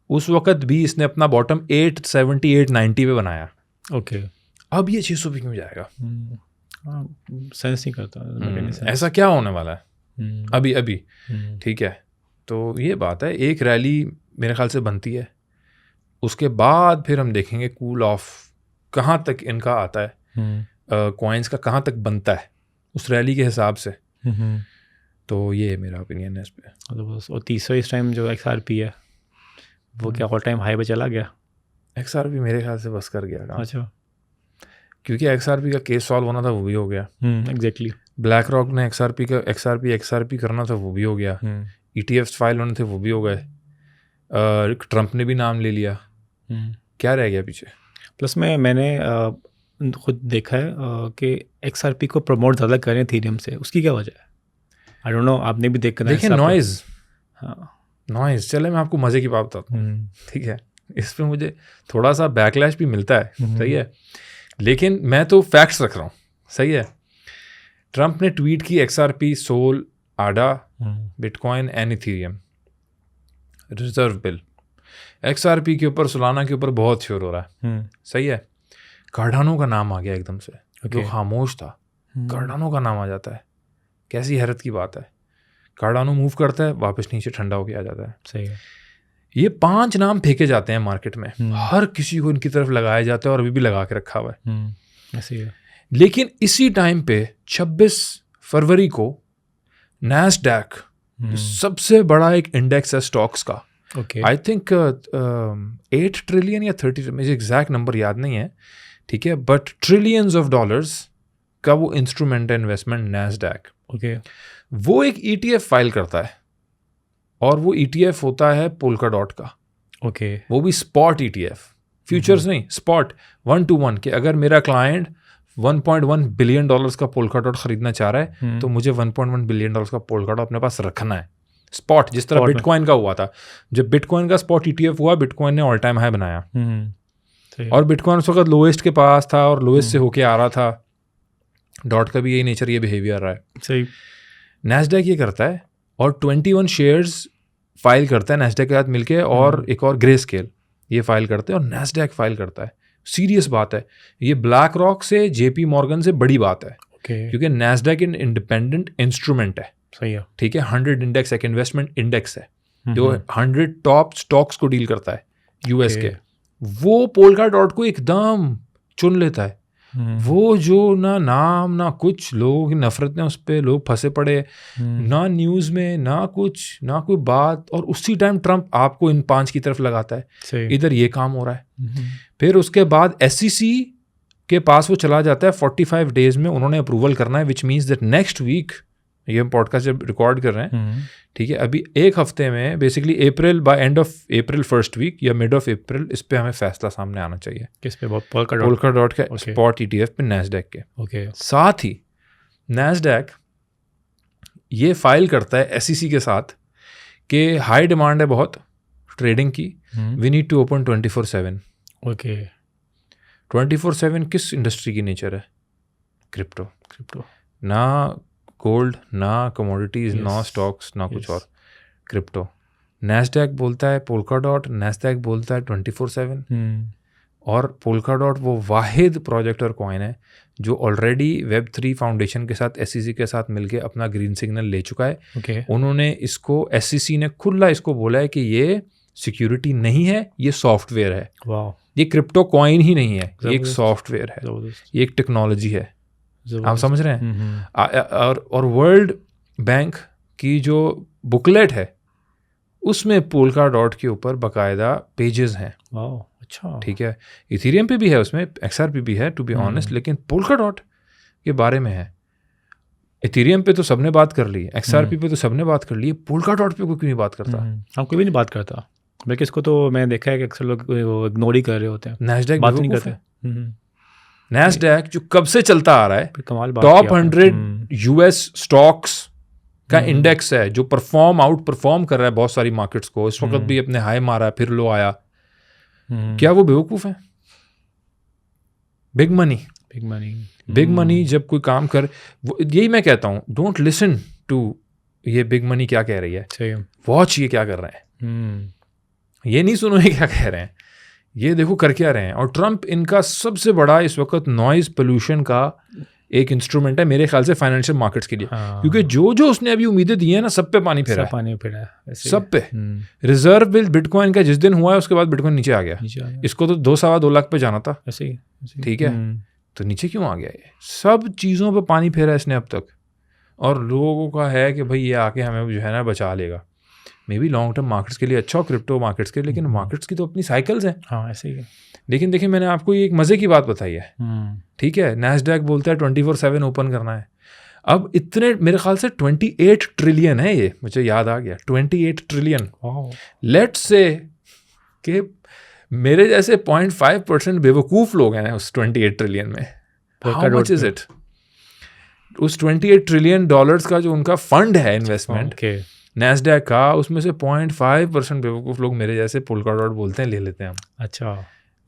उस वक्त भी इसने अपना बॉटम 870 890 पे बनाया। अब ये 600 पे क्यों जाएगा? सेंस नहीं करता। ऐसा क्या होने वाला है अभी? ठीक है, तो ये बात है, एक रैली मेरे ख्याल से बनती है, उसके बाद फिर हम देखेंगे कूल ऑफ कहाँ तक इनका आता है, कॉइन्स का कहाँ तक बनता है उस रैली के हिसाब से। तो ये मेरा ओपिनियन है इस पे। और तीसरा इस टाइम जो XRP है वो क्या ऑल टाइम हाई पे चला गया? XRP मेरे ख्याल से बस कर गया काम। अच्छा, क्योंकि XRP का केस सॉल्व होना था, वो भी हो गया। एग्जैक्टली। ब्लैक रॉक ने XRP करना था, वो भी हो गया। ETFs फाइल होने थे, वो भी हो गए। ट्रम्प ने भी नाम ले लिया। क्या रह गया पीछे? प्लस मैंने खुद देखा है कि XRP को प्रमोट ज़्यादा करें इथेरियम से, उसकी क्या वजह है? आई डोंट नो, आपने भी देखिए नॉइज़। नॉइज़ चले, मैं आपको मज़े की बात बताता हूँ, ठीक है? इस पर मुझे थोड़ा सा बैकलैश भी मिलता है, सही है, लेकिन मैं तो फैक्ट्स रख रहा हूँ, सही है। ट्रम्प ने ट्वीट की XRP, Sol, Ada, bitcoin and Ethereum reserve bill. XRP के ऊपर, सोलाना के ऊपर बहुत शोर हो रहा है, सही है। कार्डानो का नाम आ गया एकदम से, जो खामोश था, कार्डानो का नाम आ जाता है, कैसी हैरत की बात है। कार्डानो मूव करता है, वापस नीचे ठंडा होके आ जाता है, सही है। ये 5 नाम फेंके जाते हैं मार्केट में, हर किसी को इनकी तरफ लगाया जाता है और अभी भी लगा के रखा हुआ है, ऐसे ही है। लेकिन इसी टाइम पे 26 फरवरी को नैस्डैक, सबसे बड़ा एक इंडेक्स है स्टॉक्स का, आई थिंक 8 ट्रिलियन या 30, मुझे एग्जैक्ट नंबर याद नहीं है, ठीक है, बट ट्रिलियंस ऑफ डॉलर्स का वो इंस्ट्रूमेंट है इन्वेस्टमेंट नैस्डैक। वो एक ETF फाइल करता है और वो ETF होता है पोल्काडॉट का। वो भी स्पॉट ETF, फ्यूचर्स नहीं, स्पॉट 1-to-1 के अगर मेरा क्लाइंट $1.1 बिलियन का पोल्काडॉट खरीदना चाह रहा है तो मुझे $1.1 बिलियन का पोल्काडॉट अपने पास रखना है। स्पॉट, जिस तरह बिटकॉइन का हुआ था, जब बिटकॉइन का स्पॉट ETF हुआ, बिटकॉइन ने ऑल टाइम हाई बनाया और बिटकॉइन उस वक्त लोएस्ट के पास था और लोएस्ट से होके आ रहा था। डॉट का भी यही नेचर, ये बिहेवियर रहा है, सही। नैस्डैक ये करता है और 21 शेयर्स फाइल करता है नैस्डैक के साथ मिलके, और एक और ग्रे स्केल ये फाइल करते हैं और नैस्डैक फाइल करता है। सीरियस बात है ये, ब्लैक रॉक से, JP मॉर्गन से बड़ी बात है, क्योंकि नैस्डैक इंडिपेंडेंट इंस्ट्रूमेंट है, सही है, ठीक है। 100 इंडेक्स एक इन्वेस्टमेंट इंडेक्स है जो 100 टॉप स्टॉक्स को डील करता है US के। वो पोल्काडॉट को एकदम चुन लेता है, वो जो ना नाम ना कुछ, लोगों की नफरत ने उस पर, लोग फंसे पड़े, ना न्यूज़ में ना कुछ, ना कोई बात, और उसी टाइम ट्रम्प आपको इन 5 की तरफ लगाता है, इधर ये काम हो रहा है। फिर उसके बाद SEC के पास वो चला जाता है, 45 डेज में उन्होंने अप्रूवल करना है, which means that next week, ये हम पॉडकास्ट जब रिकॉर्ड कर रहे हैं, ठीक है, अभी एक हफ्ते में, basically April, by end of April first week या मिड ऑफ अप्रैल, इस पे हमें फैसला सामने आना चाहिए। किस पे? पोल्काडॉट के स्पॉट ETF पे नैस्डैक के। साथ ही नैस्डैक ये फाइल करता है SEC के साथ कि हाई डिमांड है बहुत ट्रेडिंग की, वी नीड टू ओपन 24/7। 24/7 किस इंडस्ट्री की नेचर है? क्रिप्टो। ना गोल्ड, ना कमोडिटीज, ना स्टॉक्स, ना कुछ और, क्रिप्टो। नैस्डैक बोलता है पोल्काडॉट, नैस्डैक बोलता है 24/7। और पोल्काडॉट वो वाहिद प्रोजेक्ट और कॉइन है जो ऑलरेडी Web3 फाउंडेशन के साथ, SEC के साथ मिलके अपना ग्रीन सिग्नल ले चुका है। उन्होंने इसको, SEC ने खुला इसको बोला है कि ये सिक्योरिटी नहीं है, ये सॉफ्टवेयर है। ये क्रिप्टो कॉइन ही नहीं है, ये एक सॉफ्टवेयर है, ये एक टेक्नोलॉजी है। आप समझ रहे हैं? और वर्ल्ड बैंक की जो बुकलेट है उसमें पोल्काडॉट के ऊपर बाकायदा पेजेस हैं। अच्छा, ठीक है, इथेरियम पे भी है, उसमें XRP भी है, टू बी ऑनेस्ट, लेकिन पोल्काडॉट के बारे में है। इथेरियम पे तो सबने बात कर ली, XRP पे तो सबने बात कर ली, पोल्काडॉट पे कोई क्यों नहीं बात करता? हाँ, कोई भी नहीं बात करता, बल्कि इसको तो मैंने देखा है कि अक्सर लोग इग्नोर ही कर रहे होते हैं, नैस्डैक बात नहीं करते। नैस्डैक जो कब से चलता आ रहा है, कमाल बात टॉप की आपने। 100 यूएस स्टॉक्स का इंडेक्स है जो आउट परफॉर्म कर रहा है बहुत सारी मार्केट्स को, इस वक्त भी अपने हाई मारा फिर लो आया। क्या वो बेवकूफ़ है? बिग मनी जब कोई काम कर, यही मैं कहता हूँ, डोंट लिसन टू ये बिग मनी क्या कह रही है, सही है। वॉच ये क्या कर रहे हैं, ये नहीं सुनो ये क्या कह रहे हैं, ये देखो कर क्या रहे हैं। और ट्रम्प इनका सबसे बड़ा इस वक्त नॉइज पोल्यूशन का एक इंस्ट्रूमेंट है मेरे ख्याल से फाइनेंशियल मार्केट्स के लिए। क्योंकि जो उसने अभी उम्मीदें दी है ना, सब पे पानी फेरा है, सब पे। रिजर्व बिल बिटकॉइन का जिस दिन हुआ है उसके बाद बिटकॉइन नीचे आ गया। इसको तो 2-2.25 लाख पे जाना था, ठीक है, तो नीचे क्यों आ गया? ये सब चीज़ों पे पानी फेरा इसने अब तक, और लोगों का है कि भाई ये आके हमें जो है ना बचा लेगा। May be long term markets के लिए अच्छा हो, क्रिप्टो मार्केट्स के, लेकिन मार्केट्स की तो अपनी साइकिल्स हैं। हाँ, ऐसे ही है। लेकिन देखिए, मैंने आपको ये एक मज़े की बात बताई है, ठीक है, नैस्डैक बोलता है 24/7 ओपन करना है। अब इतने, मेरे ख्याल से 28 ट्रिलियन है ये, मुझे याद आ गया, 28 ट्रिलियन। लेट्स से कि मेरे जैसे 0.5% बेवकूफ़ लोग हैं उस 28 ट्रिलियन में। How much is it? उस 28 ट्रिलियन डॉलर्स का जो उनका फंड है इन्वेस्टमेंट नैस्डैक का, उसमें से 0.5% बेवकूफ़ लोग मेरे जैसे पोल्काडॉट बोलते हैं, ले लेते हैं हम। अच्छा,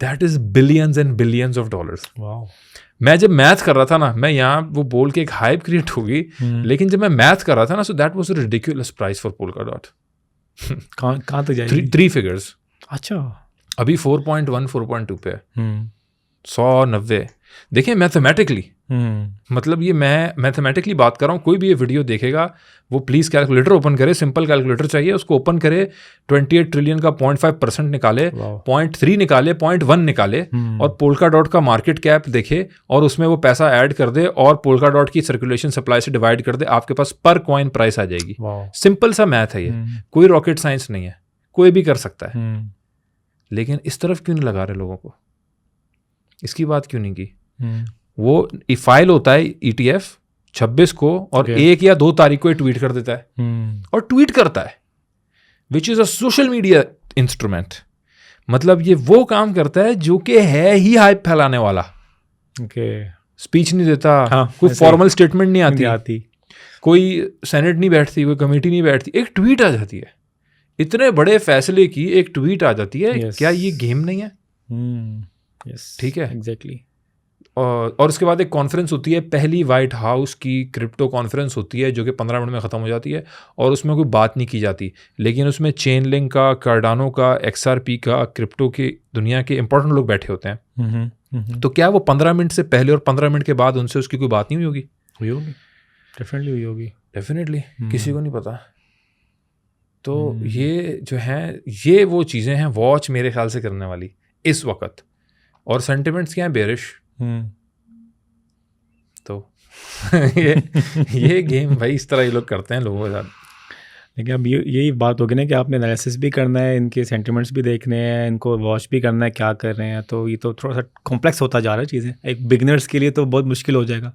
that is billions and billions of dollars. मैं जब मैथ कर रहा था ना, मैं यहाँ वो बोल के एक हाइप क्रिएट होगी, लेकिन जब मैं मैथ कर रहा था ना, so that was a ridiculous price for Polkadot. कहाँ तक जाएगी? 3 फिगर्स। अच्छा, अभी 4.1 4.2 पे 190। देखिए मैथमेटिकली, मतलब ये मैं मैथमेटिकली बात कर रहा हूँ। कोई भी ये वीडियो देखेगा वो प्लीज़ कैलकुलेटर ओपन करे, सिंपल कैलकुलेटर चाहिए उसको, ओपन करे, 28 ट्रिलियन का 0.5% निकाले, 0.3 निकाले, 0.1 निकाले, और पोल्काडॉट का मार्केट कैप देखे और उसमें वो पैसा ऐड कर दे और पोल्काडॉट की सर्कुलेशन सप्लाई से डिवाइड कर दे, आपके पास पर कॉइन प्राइस आ जाएगी। सिंपल सा मैथ है ये, कोई रॉकेट साइंस नहीं है, कोई भी कर सकता है। लेकिन इस तरफ क्यों नहीं लगा रहे लोगों को? इसकी बात क्यों नहीं की? वो फाइल होता है ETF 26 को, और 1 या 2 तारीख को ट्वीट कर देता है, और ट्वीट करता है, which is a social media instrument. मतलब ये वो काम करता है जो कि है ही हाइप फैलाने वाला। स्पीच नहीं देता, कोई फॉर्मल स्टेटमेंट नहीं आती, कोई सेनेट नहीं बैठती, कोई कमेटी नहीं बैठती, एक ट्वीट आ जाती है। इतने बड़े फैसले की एक ट्वीट आ जाती है। क्या ये गेम नहीं है? ठीक है, एग्जैक्टली। और उसके बाद एक कॉन्फ्रेंस होती है, पहली वाइट हाउस की क्रिप्टो कॉन्फ्रेंस होती है, जो कि 15 मिनट में ख़त्म हो जाती है, और उसमें कोई बात नहीं की जाती। लेकिन उसमें चेन लिंक का, कार्डानो का, XRP का, क्रिप्टो की दुनिया के इंपॉर्टेंट लोग बैठे होते हैं। तो क्या वो 15 मिनट से पहले और 15 मिनट के बाद उनसे उसकी कोई बात नहीं हुई होगी? हुई होगी, डेफिनेटली हुई होगी, डेफिनेटली। किसी को नहीं पता। तो ये जो है, ये वो चीज़ें हैं वॉच मेरे ख्याल से करने वाली इस वक्त। और सेंटिमेंट्स क्या हैं? बेरिश। तो ये गेम भाई इस तरह ये लोग करते हैं लोगों के साथ। लेकिन अब यही बात होगी ना कि आपने एनालिसिस भी करना है, इनके सेंटिमेंट्स भी देखने हैं, इनको वॉच भी करना है क्या कर रहे हैं। तो ये तो थोड़ा सा कॉम्प्लेक्स होता जा रहा है चीज़ें। एक बिगनर्स के लिए तो बहुत मुश्किल हो जाएगा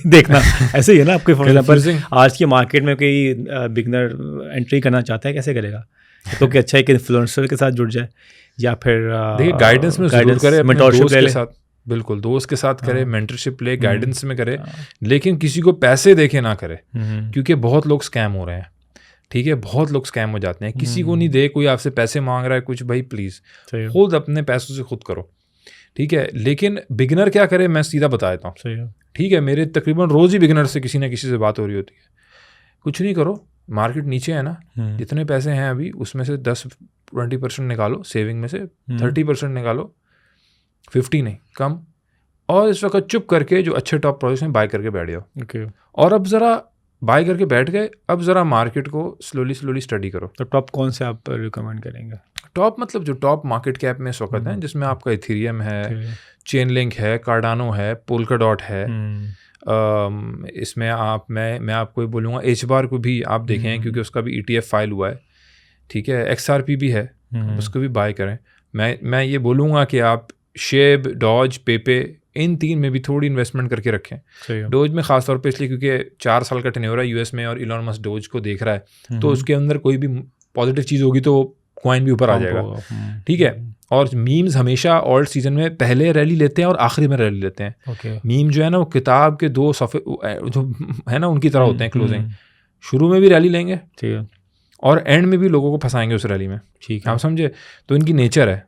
देखना। ऐसे ही है ना, आपके फॉर एग्जाम्पल आज की मार्केट में कोई बिगनर एंट्री करना चाहता है, कैसे करेगा? तो कि अच्छा एक इन्फ्लुएंसर के साथ जुड़ जाए, या फिर देखिए गाइडेंस में जरूर करे, मेंटरशिप के साथ, बिल्कुल दोस्त के साथ करे, मेंटरशिप ले, गाइडेंस में करे, लेकिन किसी को पैसे देके ना करे, क्योंकि बहुत लोग स्कैम हो रहे हैं। ठीक है, बहुत लोग स्कैम हो जाते हैं। किसी को नहीं दे, कोई आपसे पैसे मांग रहा है कुछ, भाई प्लीज़ खुद अपने पैसों से खुद करो, ठीक है। लेकिन बिगिनर क्या करे, मैं सीधा बता देता हूँ, ठीक है। मेरे तकरीबन रोज़ ही बिगिनर से किसी ना किसी से बात हो रही होती है। कुछ नहीं करो, मार्केट नीचे है ना, जितने पैसे हैं अभी उसमें से 10-20% निकालो, सेविंग में से 30% निकालो, 50 नहीं कम, और इस वक्त चुप करके जो अच्छे टॉप प्रोजेक्ट्स हैं बाय करके बैठ जाओ। और अब ज़रा बाय करके बैठ गए, अब ज़रा मार्केट को स्लोली स्टडी करो। तो टॉप कौन से आप रिकमेंड करेंगे? टॉप मतलब जो टॉप मार्केट कैप में इस वक्त हैं, जिसमें आपका इथेरियम है, चेन लिंक है, कार्डानो है, पोल्काडॉट है। इसमें आप मैं आपको ये बोलूँगा HBAR को भी आप देखें, क्योंकि उसका भी ETF फाइल हुआ है, ठीक है। XRP भी है, उसको भी बाय करें। मैं ये बोलूँगा कि आप शेब, डॉज, पेपे इन 3 में भी थोड़ी इन्वेस्टमेंट करके रखें। सही है। डोज में खास तौर पे इसलिए क्योंकि 4 साल का टेन्योर है यूएस में और इलॉन मस्क डोज को देख रहा है, तो उसके अंदर कोई भी पॉजिटिव चीज़ होगी तो कॉइन भी ऊपर आ जाएगा। ठीक है। और मीम्स हमेशा ऑल्ट सीजन में पहले रैली लेते हैं और आखिरी में रैली लेते हैं। ओके। मीम जो है ना वो किताब के 2 सफ़े जो है ना उनकी तरह होते हैं क्लोजिंग। शुरू में भी रैली लेंगे, ठीक है, और एंड में भी लोगों को फंसाएंगे उस रैली में। ठीक है, आप समझे? तो इनकी नेचर है,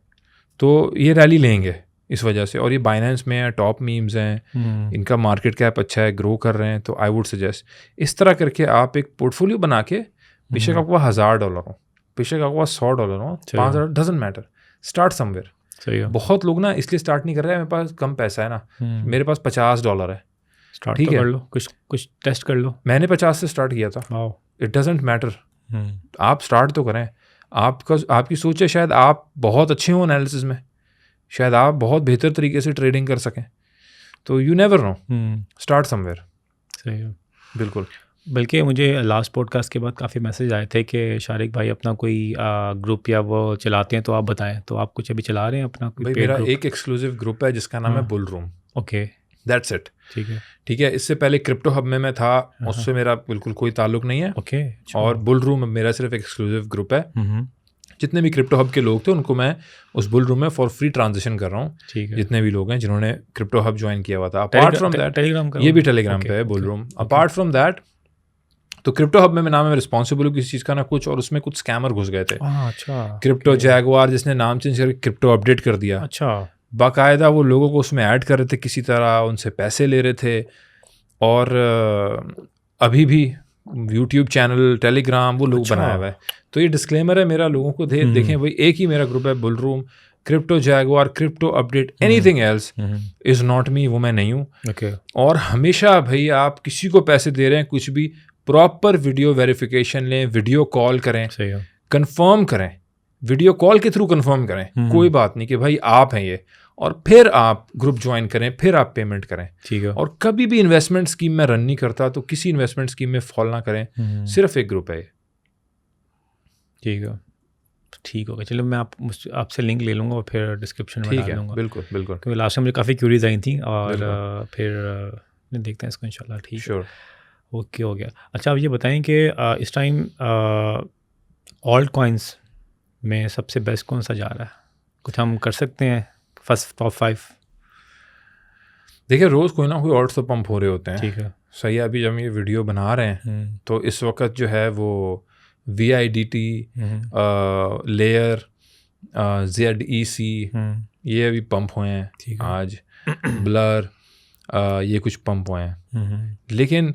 तो ये रैली लेंगे इस वजह से। और ये बाइनेंस में है, टॉप मीम्स हैं, इनका मार्केट कैप अच्छा है, ग्रो कर रहे हैं, तो आई वुड सजेस्ट इस तरह करके आप एक पोर्टफोलियो बना के, बेशक आपको $1000 हो, बेशक आपको $100 हो, $5000, डजंट मैटर, स्टार्ट समवेयर। सही है। बहुत लोग ना इसलिए स्टार्ट नहीं कर रहे हैं, मेरे पास कम पैसा है ना, मेरे पास $50 है, स्टार्ट ठीक तो है, कर लो, कुछ टेस्ट कर लो। मैंने 50 से स्टार्ट किया था। वाओ। इट डजंट मैटर, आप स्टार्ट तो करें। आपकी सोच है शायद आप बहुत अच्छे हो एनालिसिस में, शायद आप बहुत बेहतर तरीके से ट्रेडिंग कर सकें, तो you never know, start somewhere. सही है, बिल्कुल। बल्कि मुझे लास्ट पॉडकास्ट के बाद काफ़ी मैसेज आए थे कि शारिक भाई अपना कोई ग्रुप या वो चलाते हैं तो आप बताएं, तो आप कुछ अभी चला रहे हैं अपना कोई भाई? पेड मेरा ग्रुप? एक एक्सक्लूसिव ग्रुप है जिसका नाम है bull room. Okay, that's it. ठीक है, ठीक है। इससे पहले क्रिप्टो हब में मैं था, उससे मेरा बिल्कुल कोई ताल्लुक नहीं है। ओके। और बुल रूम मेरा सिर्फ एक्सक्लूसिव ग्रुप है। जितने भी क्रिप्टो हब के लोग थे उनको मैं उस बुल रूम में फॉर फ्री ट्रांजिशन कर रहा हूँ। ठीक है, जितने भी लोग हैं जिन्होंने क्रिप्टो हब ज्वाइन किया हुआ था। अपार्ट फ्रॉम दैट, टेलीग्राम का ये भी टेलीग्राम पे है bull room. Apart from that, तो क्रिप्टो हब में मैं नाम है रिस्पॉन्सिबल हूँ किसी चीज़ का ना कुछ, और उसमें कुछ स्कैमर घुस गए थे। अच्छा, क्रिप्टो जैगवार, जिसने नाम चेंज करके क्रिप्टो अपडेट कर दिया। अच्छा, बाकायदा वो लोगों को उसमें ऐड कर रहे थे किसी तरह, उनसे पैसे ले रहे थे। और अभी भी यूट्यूब चैनल, टेलीग्राम वो लोग अच्छा। बनाया हुआ है। तो ये डिस्क्लेमर है मेरा लोगों को, देखें भाई, एक ही मेरा ग्रुप है bull room. Crypto Jaguar, crypto update, anything else is not me, वो मैं नहीं हूँ। ओके। और हमेशा भाई आप किसी को पैसे दे रहे हैं कुछ भी, प्रॉपर वीडियो वेरिफिकेशन लें, वीडियो कॉल करें, सही है, कंफर्म करें, वीडियो कॉल के थ्रू कंफर्म करें। कोई बात नहीं कि भाई आप हैं ये, और फिर आप ग्रुप ज्वाइन करें, फिर आप पेमेंट करें। ठीक है। और कभी भी इन्वेस्टमेंट स्कीम में रन नहीं करता, तो किसी इन्वेस्टमेंट स्कीम में फॉल ना करें। सिर्फ एक ग्रुप है ये। ठीक है, ठीक होगा। चलो मैं आपसे लिंक ले लूँगा और फिर डिस्क्रिप्शन में ठीक डाल है, दूँगा। बिल्कुल बिल्कुल। क्योंकि लास्ट टाइम मुझे काफ़ी क्यूरीज आई थी, और फिर देखते हैं इसको इंशाल्लाह। ठीक है, श्योर। ओके, हो गया। अच्छा, आप ये बताएं कि इस टाइम ऑल्ट कॉइन्स में सबसे बेस्ट कौन सा जा रहा है? कुछ हम कर सकते हैं फर्स्ट टॉप 5? देखिए, रोज़ कोई ना कोई ऑल्ट्स तो पंप हो रहे होते हैं। ठीक है। सही है। अभी जब हम ये वीडियो बना रहे हैं तो इस वक्त जो है वो VIDT, लेयर, ZEC, ये अभी पंप हुए हैं आज। ब्लर, ये कुछ पंप हुए हैं। लेकिन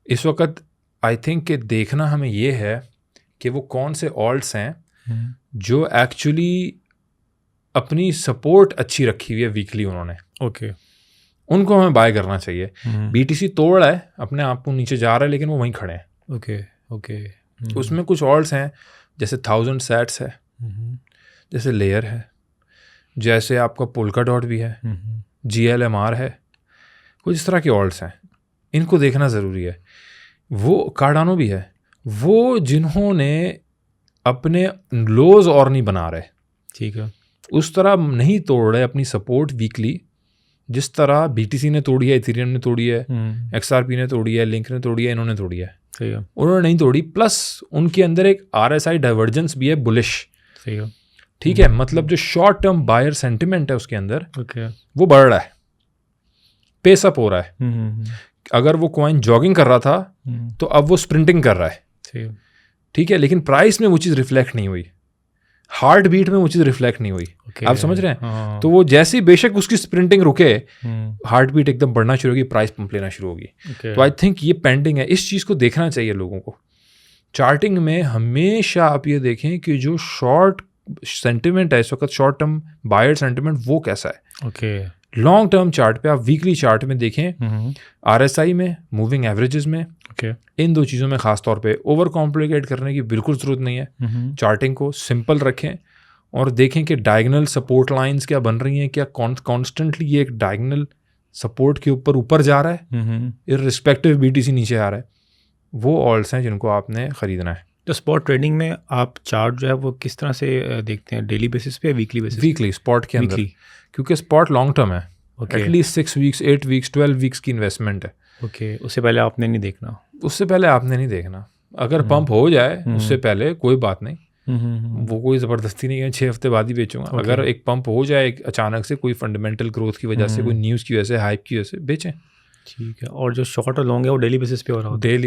इस वक्त आई थिंक कि देखना हमें ये है कि वो कौन से ऑल्ट्स हैं जो एक्चुअली अपनी सपोर्ट अच्छी रखी हुई है वीकली उन्होंने। ओके, उनको हमें बाय करना चाहिए। BTC तोड़ रहा है, अपने आप को नीचे जा रहा है, लेकिन वो वहीं खड़े हैं। Okay, okay. उसमें कुछ ऑल्ट्स हैं, जैसे 1000 सैट्स है, जैसे लेयर है, जैसे आपका पोल्का डॉट भी है, GLMR है, कुछ इस तरह के ऑल्ट्स हैं। इनको देखना ज़रूरी है। वो कार्डानो भी है, वो जिन्होंने अपने लोज और नहीं बना रहे, ठीक है, उस तरह नहीं तोड़ रहे अपनी सपोर्ट वीकली, जिस तरह BTC ने तोड़ी है, इथेरियम ने तोड़ी है, XRP ने तोड़ी है, लिंक ने तोड़ी है, इन्होंने तोड़ी है। सही है, उन्होंने नहीं तोड़ी। प्लस उनके अंदर एक RSI डाइवर्जेंस भी है, बुलिश। सही है, ठीक है। मतलब जो शॉर्ट टर्म बायर सेंटिमेंट है उसके अंदर, ओके, वो बढ़ रहा है, पेस अप हो रहा है। अगर वो कॉइन जॉगिंग कर रहा था तो अब वो स्प्रिंटिंग कर रहा है। सही है, ठीक है। लेकिन प्राइस में वो चीज़ रिफ्लेक्ट नहीं हुई, हार्ट बीट में वो चीज़ रिफ्लेक्ट नहीं हुई। आप समझ रहे हैं? तो वो जैसे बेशक उसकी स्प्रिंटिंग रुके, हार्ट बीट एकदम बढ़ना शुरू होगी, प्राइस पंप लेना शुरू होगी। तो आई थिंक ये पेंडिंग है। इस चीज़ को देखना चाहिए लोगों को। चार्टिंग में हमेशा आप ये देखें कि जो शॉर्ट सेंटिमेंट है इस वक्त, शॉर्ट टर्म बायर सेंटिमेंट, वो कैसा है। ओके। लॉन्ग टर्म चार्ट पे आप वीकली चार्ट में देखें, RSI में, मूविंग एवरेजेस में, ओके, इन दो चीज़ों में ख़ास तौर पे ओवर कॉम्प्लिकेट करने की बिल्कुल ज़रूरत नहीं है। चार्टिंग को सिंपल रखें और देखें कि डायगोनल सपोर्ट लाइंस क्या बन रही हैं, क्या कॉन्स्टेंटली ये एक डायगोनल सपोर्ट के ऊपर जा रहा है, इररिस्पेक्टिव BTC नीचे आ रहा है। वो ऑल्ट्स हैं जिनको आपने ख़रीदना है। तो स्पॉट ट्रेडिंग में आप चार्ट जो है वो किस तरह से देखते हैं? डेली बेसिस पे या वीकली बेसिस? वीकली स्पॉट के अंदर, क्योंकि स्पॉट लॉन्ग टर्म है, Okay. At least 6 weeks, 8 weeks, 12 weeks की इन्वेस्टमेंट है। ओके, उससे पहले आपने नहीं देखना। उससे पहले आपने नहीं देखना। अगर पंप हो जाए उससे पहले कोई बात नहीं, वो कोई ज़बरदस्ती नहीं है 6 हफ्ते बाद ही बेचूंगा। अगर एक पंप हो जाए अचानक से कोई फंडामेंटल ग्रोथ की वजह से, कोई न्यूज़ की वजह से, हाइप की वजह से, बेचें। ठीक है। और जो शॉर्ट और लॉन्ग है वो डेली बेसिस पे हो रहा होता है?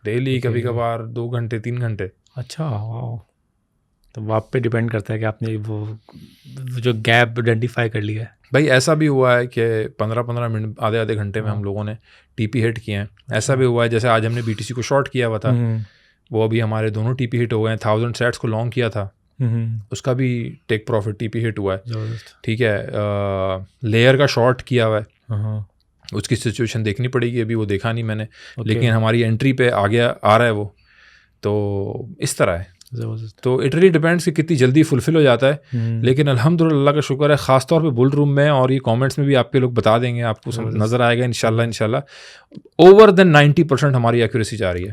डेली कभी कभार 2 घंटे 3 घंटे। अच्छा, तो आप पे डिपेंड करता है कि आपने वो जो गैप आइडेंटिफाई कर लिया है। भाई ऐसा भी हुआ है कि 15-15 मिनट, आधे घंटे में हम लोगों ने टीपी हिट किए हैं। ऐसा भी हुआ है जैसे आज हमने बीटीसी को शॉर्ट किया हुआ था, वो अभी हमारे दोनों टीपी हिट हो गए हैं। 1000 सेट्स को लॉन्ग किया था, उसका भी टेक प्रॉफिट टीपी हिट हुआ है। ठीक है, लेयर का शॉर्ट किया हुआ है, उसकी सिचुएशन देखनी पड़ेगी, अभी वो देखा नहीं मैंने। लेकिन हमारी एंट्री पे आ रहा है वो, तो इस तरह है। तो इट रियली डिपेंड्स कि कितनी जल्दी फुलफिल हो जाता है। लेकिन अल्हम्दुलिल्लाह, अल्लाह का शुक्र है, ख़ासतौर पे बुल रूम में और ये कमेंट्स में भी आपके लोग बता देंगे, आपको नज़र आएगा इंशाल्लाह ओवर देन 90% हमारी एक्यूरेसी जा रही है।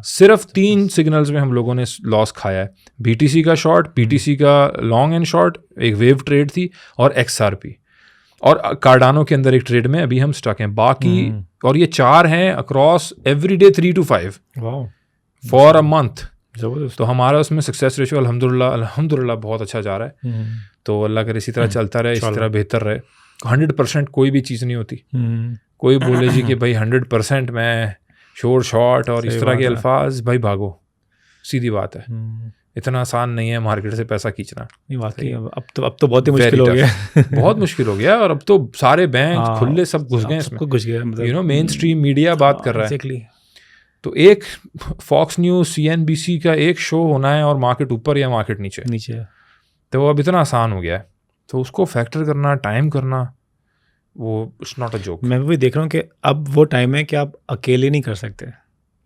सिर्फ 3 सिग्नल्स में हम लोगों ने लॉस खाया है। बीटीसी का शॉर्ट, पीटीसी का लॉन्ग एंड शॉर्ट, एक वेव ट्रेड थी, और एक्सआरपी और कार्डानो के अंदर एक ट्रेड में अभी हम स्टक हैं। बाकी और ये 4 हैं across every day 3 to 5 for a month. तो हमारा उसमें सक्सेस रेशियो अल्हम्दुलिल्लाह बहुत अच्छा जा रहा है। तो अल्लाह करे इसी तरह चलता रहे, इसी तरह बेहतर रहे। 100% कोई भी चीज़ नहीं होती। कोई बोले जी कि भाई 100% मैं श्योर शॉट और इस तरह के अल्फाज, भाई भागो, सीधी बात है। इतना आसान नहीं है मार्केट से पैसा खींचना। वाकई अब तो बहुत ही मुश्किल हो गया। बहुत मुश्किल हो गया, और अब तो सारे बैंक खुले सब घुस गए इसमें, घुस गया। मेन स्ट्रीम मीडिया बात कर रहा है। तो एक फॉक्स न्यूज़, CNBC का एक शो होना है और मार्केट ऊपर या मार्केट नीचे, तो अब इतना आसान हो गया है। तो उसको फैक्टर करना, टाइम करना, वो इट्स नॉट अ जोक। मैं भी देख रहा हूँ कि अब वो टाइम है कि आप अकेले नहीं कर सकते,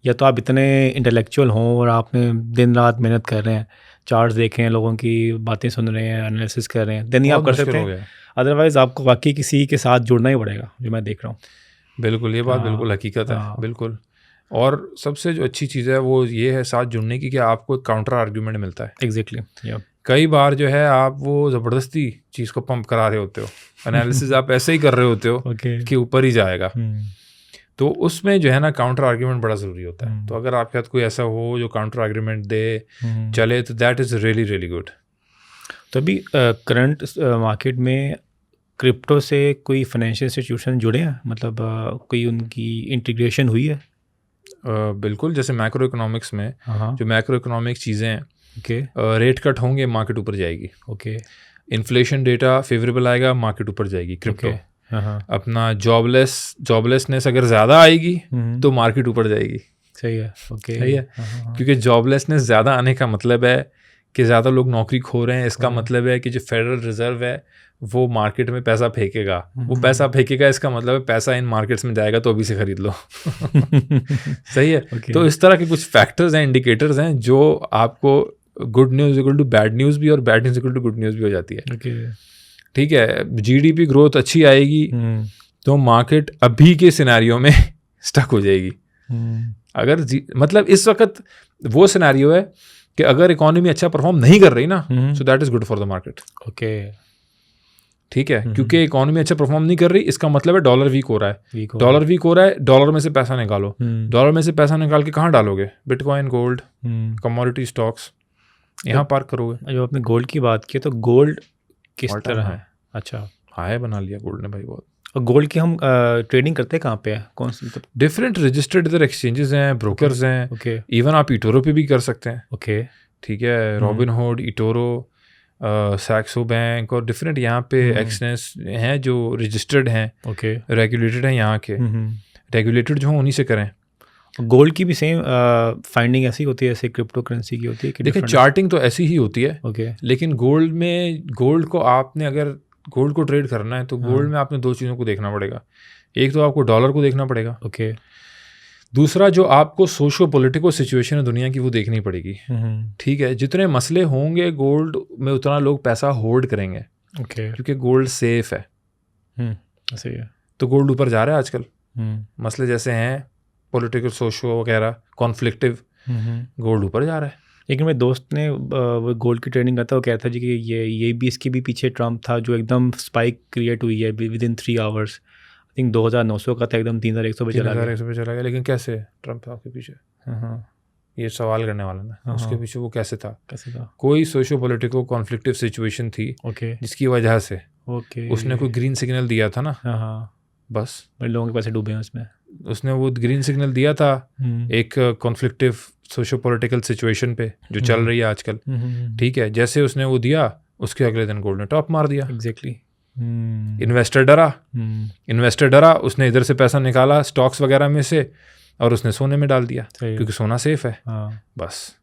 या तो आप इतने इंटेलेक्चुअल हों और आपने दिन रात मेहनत कर रहे हैं, चार्ट्स देखे हैं, लोगों की बातें सुन रहे हैं, एनालिसिस कर रहे हैं, देन ही आप कर सकते हैं। अदरवाइज़ आपको वाकई किसी के साथ जुड़ना ही पड़ेगा, जो मैं देख रहा हूँ। बिल्कुल, ये बात बिल्कुल हकीकत है, बिल्कुल। और सबसे जो अच्छी चीज़ है वो ये है साथ जुड़ने की, कि आपको एक काउंटर आर्ग्यूमेंट मिलता है। एग्जैक्टली। कई बार जो है आप वो ज़बरदस्ती चीज़ को पंप करा रहे होते हो, एनालिसिस आप ऐसे ही कर रहे होते हो कि ऊपर ही जाएगा। तो उसमें जो है ना काउंटर आर्ग्यूमेंट बड़ा ज़रूरी होता है। तो अगर आपके साथ कोई ऐसा हो जो काउंटर आर्ग्यूमेंट दे चले, तो that is really really good. तो अभी करंट मार्केट में क्रिप्टो से कोई फाइनेंशियल इंस्टीट्यूशन जुड़े हैं, मतलब कोई उनकी इंटीग्रेशन हुई है? बिल्कुल, जैसे मैक्रो इकोनॉमिक्स में जो मैक्रो इकोनॉमिक चीज़ें हैं, रेट कट होंगे, मार्केट ऊपर जाएगी। इन्फ्लेशन डेटा फेवरेबल आएगा, मार्केट ऊपर जाएगी। क्रिप्टो अपना जॉबलेसनेस अगर ज़्यादा आएगी तो मार्केट ऊपर जाएगी। सही है। सही है, क्योंकि जॉबलेसनेस ज़्यादा आने का मतलब है कि ज़्यादा लोग नौकरी खो रहे हैं। इसका मतलब है कि जो फेडरल रिजर्व है वो मार्केट में पैसा फेंकेगा। वो पैसा फेंकेगा, इसका मतलब है पैसा इन मार्केट्स में जाएगा, तो अभी से खरीद लो। सही है। तो इस तरह के कुछ फैक्टर्स हैं, इंडिकेटर्स हैं, जो आपको good news equal to bad news भी और bad news equal to good news भी हो जाती है। ठीक है, GDP ग्रोथ अच्छी आएगी तो मार्केट अभी के सिनेरियो में स्टक हो जाएगी। अगर मतलब इस वक्त वो सिनेरियो है कि अगर इकोनॉमी अच्छा परफॉर्म नहीं कर रही ना, so that is good for the market. ठीक है, क्योंकि इकोनॉमी अच्छा परफॉर्म नहीं कर रही, इसका मतलब है डॉलर वीक हो रहा है। डॉलर वीक हो रहा है, डॉलर में से पैसा निकालो। डॉलर में से पैसा निकाल के कहाँ डालोगे? बिटकॉइन, गोल्ड, कमोडिटी स्टॉक्स, यहाँ पार्क करोगे। जो आपने गोल्ड की बात की, तो गोल्ड किस तरह है? अच्छा, हाई बना लिया गोल्ड ने भाई बहुत। और गोल्ड की हम ट्रेडिंग करते हैं कहाँ पे है? कौन से मतलब डिफरेंट रजिस्टर्ड इधर एक्सचेंजेस हैं, ब्रोकर्स हैं। इवन आप इटोरो पे भी कर सकते हैं। ठीक है, रॉबिनहुड, इटोरो, सैक्सो बैंक और डिफरेंट यहाँ पे एक्सचेंज हैं जो रजिस्टर्ड हैं, रेगुलेटेड हैं यहाँ के। रेगुलेटेड जो हों उन्हीं से करें। गोल्ड की भी सेम फाइंडिंग ऐसी होती है जैसे क्रिप्टो करेंसी की होती है कि? देखिए, चार्टिंग तो ऐसी ही होती है, लेकिन गोल्ड को आपने अगर गोल्ड को ट्रेड करना है तो गोल्ड में आपने 2 चीज़ों को देखना पड़ेगा। एक तो आपको डॉलर को देखना पड़ेगा, दूसरा जो आपको सोशो पॉलिटिकल सिचुएशन है दुनिया की, वो देखनी पड़ेगी। ठीक है, जितने मसले होंगे गोल्ड में उतना लोग पैसा होल्ड करेंगे, क्योंकि गोल्ड सेफ है। सही है। तो गोल्ड ऊपर जा रहा है आजकल। मसले जैसे हैं पॉलिटिकल, सोशो वगैरह, कॉन्फ्लिक्टिव, गोल्ड ऊपर जा रहा है। लेकिन मेरे दोस्त ने वो गोल्ड की ट्रेडिंग करता है, वो कहता है जी कि ये भी इसके भी पीछे ट्रम्प था, जो एकदम स्पाइक क्रिएट हुई है with in 3 hours. I think 2900 का था, एकदम 3100 पे चला गया। 3100 पे चला गया। लेकिन कैसे ट्रम्प था आपके पीछे? हाँ, ये सवाल करने वाला ना, उसके पीछे वो कैसे था? कैसे था? कोई सोशो पॉलिटिको कॉन्फ्लिक्टिव सिचुएशन थी, ओके, जिसकी वजह से ओके, उसने कोई ग्रीन सिग्नल दिया था ना। हाँ, बस बड़े लोगों के पैसे डूबे हैं उसमें। उसने वो ग्रीन सिग्नल दिया था एक कॉन्फ्लिक्टिव सोशो पॉलिटिकल सिचुएशन पे जो चल रही है आजकल, ठीक है। जैसे उसने वो दिया, उसके अगले दिन गोल्ड ने टॉप मार दिया। एग्जैक्टली। इन्वेस्टर डरा, उसने इधर से पैसा निकाला स्टॉक्स वगैरह में से और उसने सोने में डाल दिया, क्योंकि सोना सेफ है। बस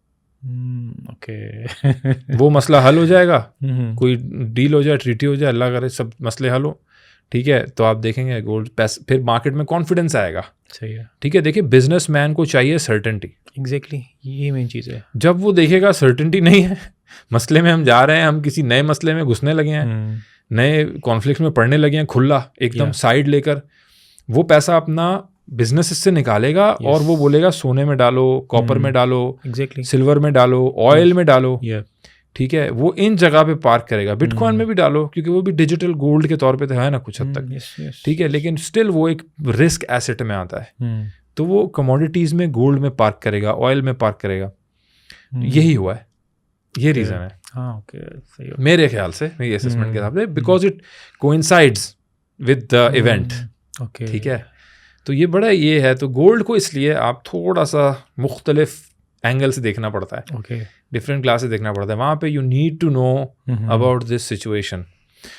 ओके, वो मसला हल हो जाएगा, कोई डील हो जाए, ट्रीटी हो जाए, अल्लाह करे सब मसले हल हो, ठीक है। तो आप देखेंगे गोल्ड पैसे, फिर मार्केट में कॉन्फिडेंस आएगा। सही है, ठीक है। देखिए बिजनेसमैन को चाहिए सर्टेनिटी। एग्जैक्टली, ये मेन चीज़ है। जब वो देखेगा सर्टेनिटी नहीं है, मसले में हम जा रहे हैं, हम किसी नए मसले में घुसने लगे हैं, नए कॉन्फ्लिक्ट में पड़ने लगे हैं, खुला एकदम साइड लेकर, वो पैसा अपना बिजनेस से निकालेगा और वो बोलेगा सोने में डालो, कॉपर में डालो, एग्जैक्टली, सिल्वर में डालो, ऑयल में डालो, ठीक है। वो इन जगह पे पार्क करेगा, बिटकॉइन में भी डालो, क्योंकि वो भी डिजिटल गोल्ड के तौर पे तो है ना कुछ हद तक, ठीक है। लेकिन स्टिल वो एक रिस्क एसेट में आता है, तो वो कमोडिटीज में, गोल्ड में पार्क करेगा, ऑयल में पार्क करेगा। यही हुआ है, ये रीजन है। हाँ, ओके, सही है। मेरे ख्याल से, मेरी असेसमेंट के हिसाब से, because it coincides with the event, ठीक है। तो ये बड़ा ये है, तो गोल्ड को इसलिए आप थोड़ा सा मुख्तलिफ एंगल से देखना पड़ता है, ओके, डिफरेंट क्लास से देखना पड़ता है। वहाँ पे you need to know about this situation.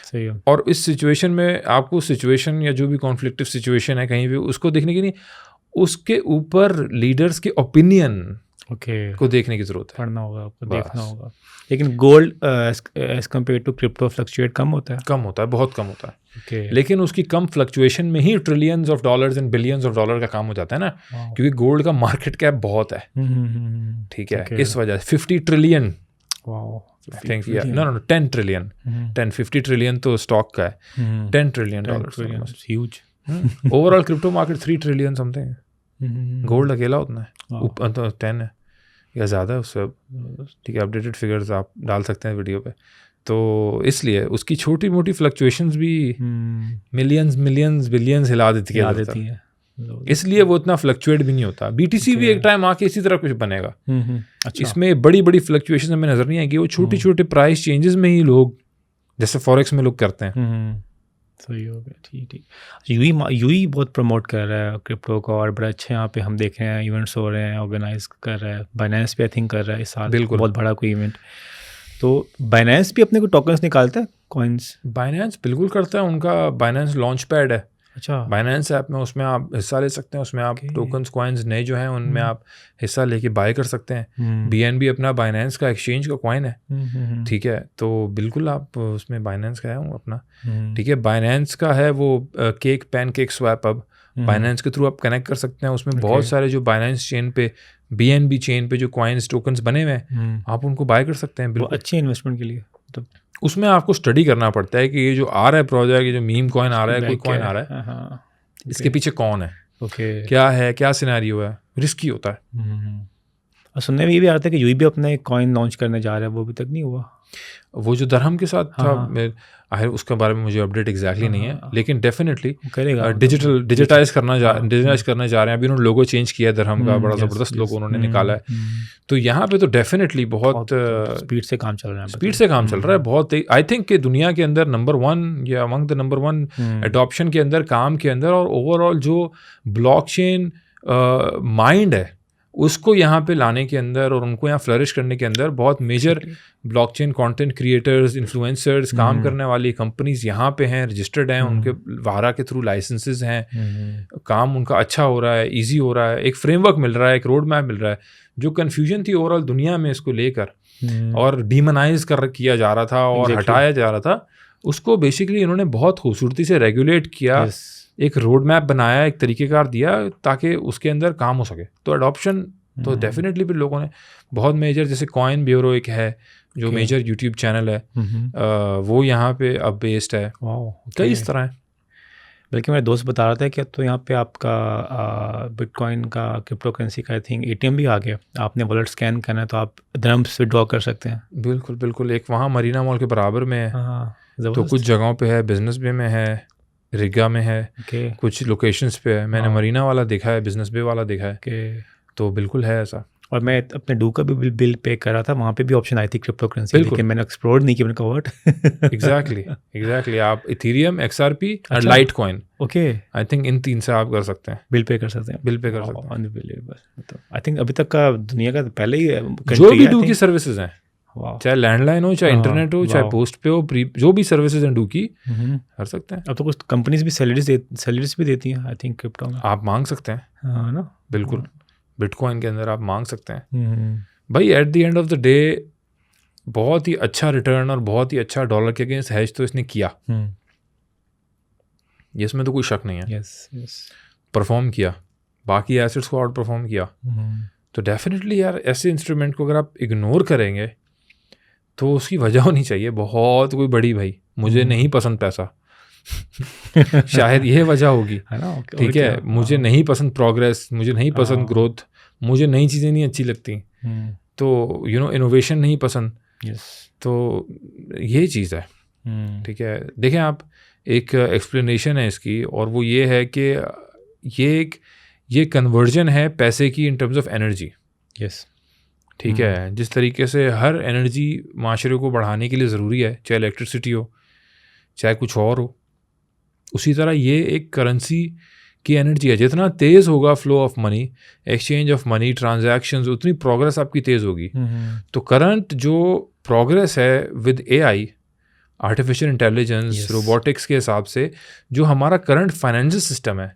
सही है। और इस सिचुएशन में आपको सिचुएशन या जो भी कॉन्फ्लिक्टिव सिचुएशन है कहीं भी, उसको देखने की नहीं, उसके ऊपर लीडर्स के ओपिनियन को देखने की जरूरत है, पढ़ना होगा आपको, देखना होगा। लेकिन gold as compare to crypto fluctuate कम होता है? कम होता है, बहुत कम होता है। लेकिन उसकी कम फ्लक्चुएशन में ही trillions of dollars and billions of dollar का काम हो जाता है ना, क्योंकि गोल्ड का मार्केट कैप बहुत है, ठीक है। इस वजह से 50 trillion, I think, no 10 trillion, 50 trillion तो स्टॉक का है, 10 trillion dollar, huge. Overall crypto market 3 trillion something, gold अकेला उतना है, 10 है या ज़्यादा है उससे, ठीक है। अपडेटेड फिगर्स आप डाल सकते हैं वीडियो पे। तो इसलिए उसकी छोटी मोटी फ्लक्चुएशंस भी मिलियंस बिलियंस हिला देती है, इसलिए वो इतना फ्लक्चुएट भी नहीं होता। बीटीसी भी एक टाइम आके इसी तरह कुछ बनेगा। अच्छा। इसमें बड़ी बड़ी फ्लक्चुएशन हमें नजर नहीं आएगी, वो छोटी छोटे प्राइस चेंजेस में ही लोग, जैसे फॉरेक्स में लोग करते हैं। सही हो गया, ठीक। यूई बहुत प्रमोट कर रहा है क्रिप्टो को, और बड़े अच्छे यहाँ पे हम देख रहे हैं इवेंट्स हो रहे हैं, ऑर्गेनाइज कर रहा है। बाइनेंस पे आई थिंक कर रहा है इस साल, बिल्कुल बहुत बड़ा कोई इवेंट। तो बाइनेंस भी अपने को टोकन्स निकालता है, कॉइन्स? बाइनेंस बिल्कुल करता है, उनका बाइनेंस लॉन्च पैड है। अच्छा। बाइनेंस ऐप में, उसमें आप हिस्सा ले सकते हैं, उसमें आप टोकन्स, कॉइन्स नए जो हैं उनमें आप हिस्सा लेके बाय कर सकते हैं। BNB अपना बाइनेंस का एक्सचेंज का कॉइन है, ठीक है। तो बिल्कुल आप उसमें बाइनेंस का है अपना, ठीक है। बाइनेंस का है वो केक पैनकेक स्वैप, अब बाइनेंस के थ्रू आप कनेक्ट कर सकते हैं। उसमें बहुत सारे जो बाइनेंस चेन पे, BNB चेन पे जो कॉइन्स टोकन्स बने हुए हैं, आप उनको बाय कर सकते हैं। बिल्कुल अच्छी इन्वेस्टमेंट के लिए। तो उसमें आपको स्टडी करना पड़ता है कि ये जो आ रहा है प्रोजेक्ट, ये जो मीम कॉइन आ रहा है, कोई कॉइन आ रहा है, इसके पीछे कौन है, क्या है, क्या सिनेरियो है, रिस्की होता है। और सुनने में ये भी आ रहा था कि यूई भी अपना एक कॉइन लॉन्च करने जा रहा है, वो अभी तक नहीं हुआ। वो जो दरहम के साथ था, उसके बारे में मुझे अपडेट एग्जैक्टली नहीं है, लेकिन डेफिनेटली डिजिटाइज करना जा रहे हैं। अभी उन्होंने लोगो चेंज किया है दरहम का, बड़ा ज़बरदस्त लोगो उन्होंने निकाला है। तो यहाँ पे तो डेफिनेटली बहुत स्पीड से काम चल रहा है, बहुत। आई थिंक कि दुनिया के अंदर नंबर 1 या अमंग द नंबर 1 एडॉप्शन के अंदर, काम के अंदर, और ओवरऑल जो ब्लॉकचेन माइंड है उसको यहाँ पे लाने के अंदर और उनको यहाँ फ्लरिश करने के अंदर बहुत major blockchain content creators, influencers, काम करने वाली कंपनीज यहाँ पे हैं, रजिस्टर्ड हैं, उनके वारा के थ्रू लाइसेंसेस हैं, काम उनका अच्छा हो रहा है, इजी हो रहा है, एक फ्रेमवर्क मिल रहा है, एक रोड मैप मिल रहा है। जो कन्फ्यूजन थी ओवरऑल दुनिया में इसको लेकर और डीमोनाइज किया जा रहा था और हटाया जा रहा था, उसको बेसिकली इन्होंने बहुत खूबसूरती से रेगुलेट किया, एक रोड मैप बनाया, एक तरीक़ेकार दिया ताकि उसके अंदर काम हो सके। तो अडॉप्शन तो डेफिनेटली भी लोगों ने बहुत मेजर, जैसे कॉइन ब्यूरो एक है जो मेजर यूट्यूब चैनल है, वो यहाँ पे अब बेस्ड है, कई इस तरह है। बल्कि मेरा दोस्त बता रहा था कि तो यहाँ पे आपका बिटकॉइन का क्रिप्टो करेंसी का आई थिंक ATM भी आ गया, आपने वॉलेट स्कैन करना है तो आप दिरहम्स विड्रॉ कर सकते हैं। बिल्कुल बिल्कुल, एक वहाँ मरीना मॉल के बराबर में है, हाँ तो कुछ जगहों पे है, बिजनेस बे में है, रिगा में है, ओके कुछ लोकेशंस पे है। मैंने मरीना वाला देखा है, बिजनेस बे वाला देखा है, ओके। तो बिल्कुल है ऐसा। और मैं अपने डू का भी बिल पे कर रहा था, वहाँ पे भी ऑप्शन आई थी क्रिप्टो करेंसी, बिल्कुल। लेकिन मैंने एक्सप्लोर नहीं किया, मैंने कहा व्हाट। एग्जैक्टली आप इथीरियम, XRP और अच्छा। Light coin, okay, I think in 3 से आप कर सकते हैं, बिल पे कर सकते हैं। बिल पे कर सकते हैं। अनबिलीवेबल। तो आई थिंक अभी तक का दुनिया का पहले ही जो भी डू की सर्विसेज हैं, वाह। चाहे लैंडलाइन हो, चाहे इंटरनेट हो, चाहे वाह। पोस्ट पे हो, जो भी सर्विसेज हैं डू की, कर सकते हैं। अब तो कुछ कंपनीज भी सैलरीज भी देती हैं आई थिंक क्रिप्टो में। आप मांग सकते हैं, हाँ ना, बिल्कुल। बिटकॉइन के अंदर आप मांग सकते हैं भाई। At the end of the day बहुत ही अच्छा रिटर्न और बहुत ही अच्छा डॉलर के अगेंस्ट हैज तो इसने किया, इसमें तो कोई शक नहीं है। यस परफॉर्म किया, बाकी एसेट्स को आउट परफॉर्म किया। तो डेफिनेटली यार ऐसे इंस्ट्रूमेंट को अगर आप इग्नोर करेंगे तो उसकी वजह होनी चाहिए बहुत कोई बड़ी, भाई मुझे नहीं पसंद पैसा शायद ये वजह होगी, ठीक है। मुझे नहीं पसंद प्रोग्रेस, मुझे नहीं पसंद ग्रोथ, मुझे नई चीज़ें नहीं अच्छी लगती, तो इनोवेशन नहीं पसंद। तो ये चीज़ है, ठीक है। देखें आप, एक एक्सप्लेनेशन है इसकी, और वो ये है कि ये कन्वर्जन है पैसे की in terms of energy. Yes, ठीक है। जिस तरीके से हर एनर्जी माशरे को बढ़ाने के लिए ज़रूरी है, चाहे इलेक्ट्रिसिटी हो चाहे कुछ और हो, उसी तरह ये एक करेंसी की एनर्जी है। जितना तेज़ होगा flow of money, exchange of money, transactions, उतनी प्रोग्रेस आपकी तेज़ होगी। तो करंट जो प्रोग्रेस है with AI, artificial intelligence, robotics के हिसाब से जो हमारा करंट फाइनेंशियल सिस्टम है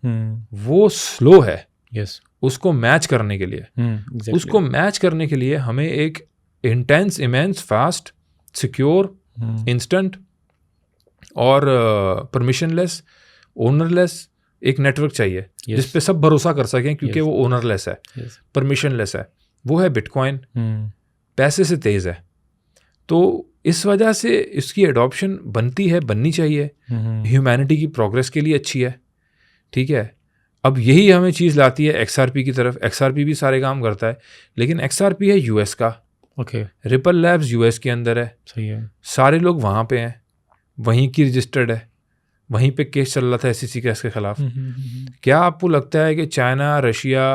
वो स्लो है। उसको मैच करने के लिए उसको मैच करने के लिए हमें एक intense, immense, fast, secure, instant और परमिशनलेस, ओनरलेस एक नेटवर्क चाहिए जिस पे सब भरोसा कर सकें, क्योंकि वो ओनरलेस है, परमिशनलेस है। वो है बिटकॉइन, पैसे से तेज़ है। तो इस वजह से इसकी एडॉप्शन बननी चाहिए, ह्यूमैनिटी की प्रोग्रेस के लिए अच्छी है, ठीक है। अब यही हमें चीज़ लाती है XRP की तरफ। XRP भी सारे काम करता है, लेकिन XRP है US का, रिपल लैब्स US के अंदर है, सही है। सारे लोग वहाँ पे हैं, वहीं की रजिस्टर्ड है, वहीं पे केस चल रहा था SEC केस के खिलाफ। क्या आपको लगता है कि चाइना, रशिया,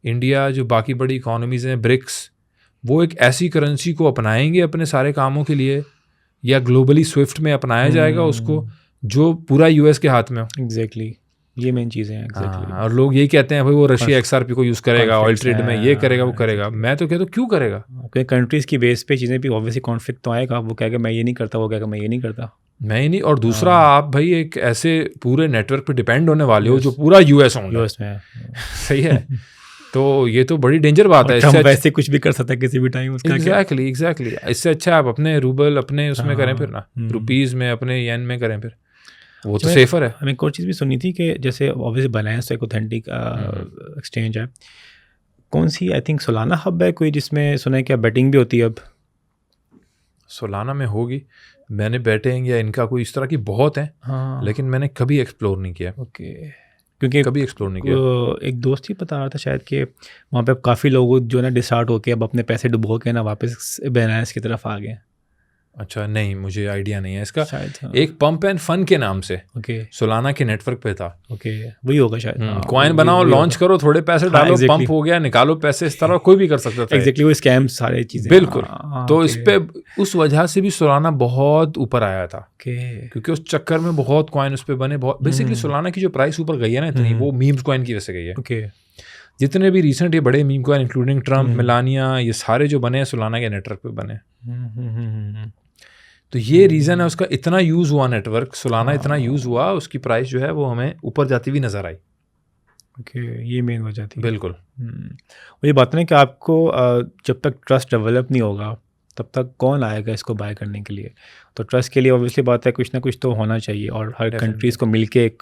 इंडिया, जो बाकी बड़ी इकोनॉमीज़ हैं, ब्रिक्स, वो एक ऐसी करेंसी को अपनाएंगे अपने सारे कामों के लिए, या ग्लोबली स्विफ्ट में अपनाया जाएगा उसको जो पूरा US के हाथ में हो? एग्जैक्टली, ये मेन चीज़ें हैं। एग्जैक्टली। और लोग यही कहते हैं भाई वो रशिया XRP को यूज़ करेगा, ऑयल ट्रेड में ये करेगा, वो करेगा। मैं तो कहता हूँ क्यों करेगा? अपने कंट्रीज़ की बेस पे चीज़ें भी ऑब्वियसली कॉन्फ्लिक्ट तो आएगा। वो कहेगा मैं ये नहीं करता, वो कहेगा मैं ये नहीं करता, मैं ही नहीं। और दूसरा, आप भाई एक ऐसे पूरे नेटवर्क पे डिपेंड होने वाले हो जो पूरा US में सही है। तो ये तो बड़ी डेंजर बात है। इससे वैसे कुछ भी कर सकता है किसी भी टाइम उसका। एग्जैक्टली। इससे अच्छा आप अपने रूबल अपने उसमें करें फिर ना, रुपीज़ में अपने येन में करें फिर, वो तो सेफर है। हमें एक और चीज़ भी सुनी थी कि जैसे ऑब्वियसली बाइनेंस एक ऑथेंटिक एक्सचेंज है, कौन सी आई थिंक सोलाना हब है कोई, जिसमें सुना है क्या बेटिंग भी होती है? अब सोलाना में होगी, मैंने बेटिंग या इनका कोई इस तरह की बहुत है, लेकिन मैंने कभी एक्सप्लोर नहीं किया। क्योंकि कभी एक्सप्लोर नहीं किया। एक दोस्त ही बता रहा था शायद कि वहाँ पे काफ़ी लोग जो है ना डिस्टार्ट होके अब अपने पैसे डुबो के ना वापस बाइनेंस की तरफ आ गए। अच्छा, नहीं, मुझे आइडिया नहीं है इसका। शायद एक पंप एंड फन के नाम से सोलाना के नेटवर्क पे था। वही होगा शायद। कॉइन बनाओ, लॉन्च करो, थोड़े पैसे डालो, पंप हो गया, निकालो पैसे, इस तरह कोई भी कर सकता था। एग्जैक्टली, वो स्कैम सारे चीज़ें। बिल्कुल। तो इस पे उस वजह से भी सोलाना बहुत ऊपर आया था, क्योंकि उस चक्कर में बहुत कॉइन उस पे बने। बहुत बेसिकली सोलाना की जो प्राइस ऊपर गई है ना इतनी, वो मीम्स कॉइन की वजह से गई है। जितने भी रिसेंट ये बड़े meme coin including Trump, Melania, ये सारे जो बने हैं सोलाना के नेटवर्क पे बने। तो ये रीज़न है उसका, इतना यूज़ हुआ नेटवर्क, सोलाना इतना यूज़ हुआ, उसकी प्राइस जो है वो हमें ऊपर जाती हुई नज़र आई। ये मेन वजह थी। बिल्कुल। वही बात है कि आपको जब तक ट्रस्ट डेवलप नहीं होगा तब तक कौन आएगा इसको बाय करने के लिए? तो ट्रस्ट के लिए ऑब्वियसली बात है कुछ ना कुछ तो होना चाहिए, और हर कंट्रीज़ को मिलके एक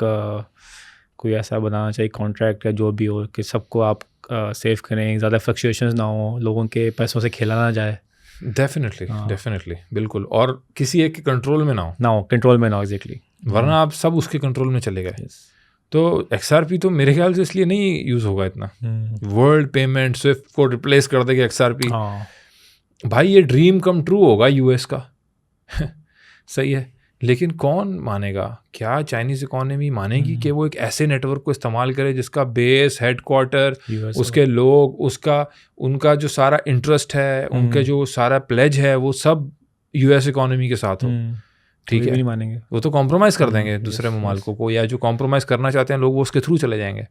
कोई ऐसा बनाना चाहिए कॉन्ट्रैक्ट या जो भी हो कि सबको आप सेव करें, ज़्यादा फ्लक्चुएशंस ना हो, लोगों के पैसों से खेला ना जाए। डेफिनेटली बिल्कुल। और किसी एक के कंट्रोल में ना हो। कंट्रोल में ना हो, एग्जैक्टली। वरना आप सब उसके कंट्रोल में चले गए। तो XRP तो मेरे ख्याल से इसलिए नहीं यूज़ होगा इतना। वर्ल्ड पेमेंट स्विफ्ट को रिप्लेस कर देगा XRP। भाई ये ड्रीम कम ट्रू होगा US का। सही है, लेकिन कौन मानेगा? क्या चाइनीज़ इकोनॉमी मानेगी कि वो एक ऐसे नेटवर्क को इस्तेमाल करे जिसका बेस, हेडक्वार्टर, उसके लोग, उनका जो सारा इंटरेस्ट है, उनके जो सारा प्लेज है, वो सब US इकोनॉमी के साथ हो? ठीक है, नहीं मानेंगे, वो तो कॉम्प्रोमाइज़ कर देंगे दूसरे ममालिकों को, या जो कॉम्प्रोमाइज़ करना चाहते हैं लोग वो उसके थ्रू चले जाएंगे।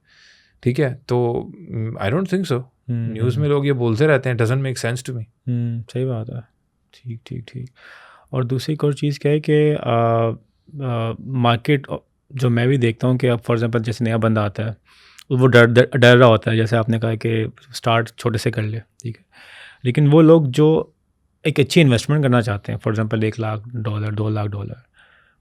ठीक है, तो I don't think so. News में लोग ये बोलते रहते हैं, doesn't make sense to me. सही बात है। ठीक। और दूसरी एक और चीज़ क्या है कि मार्केट जो मैं भी देखता हूँ कि अब फॉर एग्जांपल जैसे नया बंदा आता है वो डर रहा होता है, जैसे आपने कहा कि स्टार्ट छोटे से कर ले, ठीक है, लेकिन वो लोग जो एक अच्छी इन्वेस्टमेंट करना चाहते हैं, फॉर एग्जांपल $1 लाख, $2 लाख,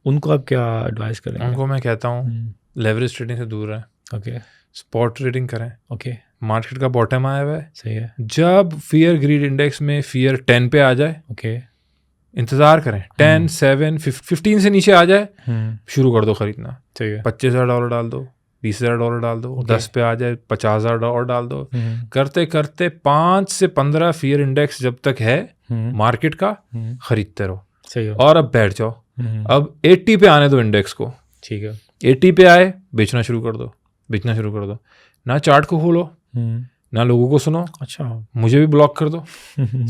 उनको आप क्या एडवाइस करेंगे? उनको मैं कहता हूँ लेवरेज ट्रेडिंग से दूर रहें। ओके, स्पॉट ट्रेडिंग करें। ओके, मार्केट का बॉटम आया हुआ है, सही है, जब फियर ग्रीड इंडेक्स में फियर 10 पे आ जाए, ओके, इंतज़ार करें, 10, 7, 15 से नीचे आ जाए, शुरू कर दो खरीदना। ठीक है, $25,000 डाल दो, $20,000 डाल दो, 10 पे आ जाए $50,000 डाल दो। करते करते 5 से 15 फियर इंडेक्स जब तक है मार्केट का, खरीदते रहो। सही है, और अब बैठ जाओ, अब 80 पे आने दो इंडेक्स को। ठीक है, 80 पे आए, बेचना शुरू कर दो। ना चार्ट को खोलो, ना लोगों को सुनो। अच्छा, मुझे भी ब्लॉक कर दो।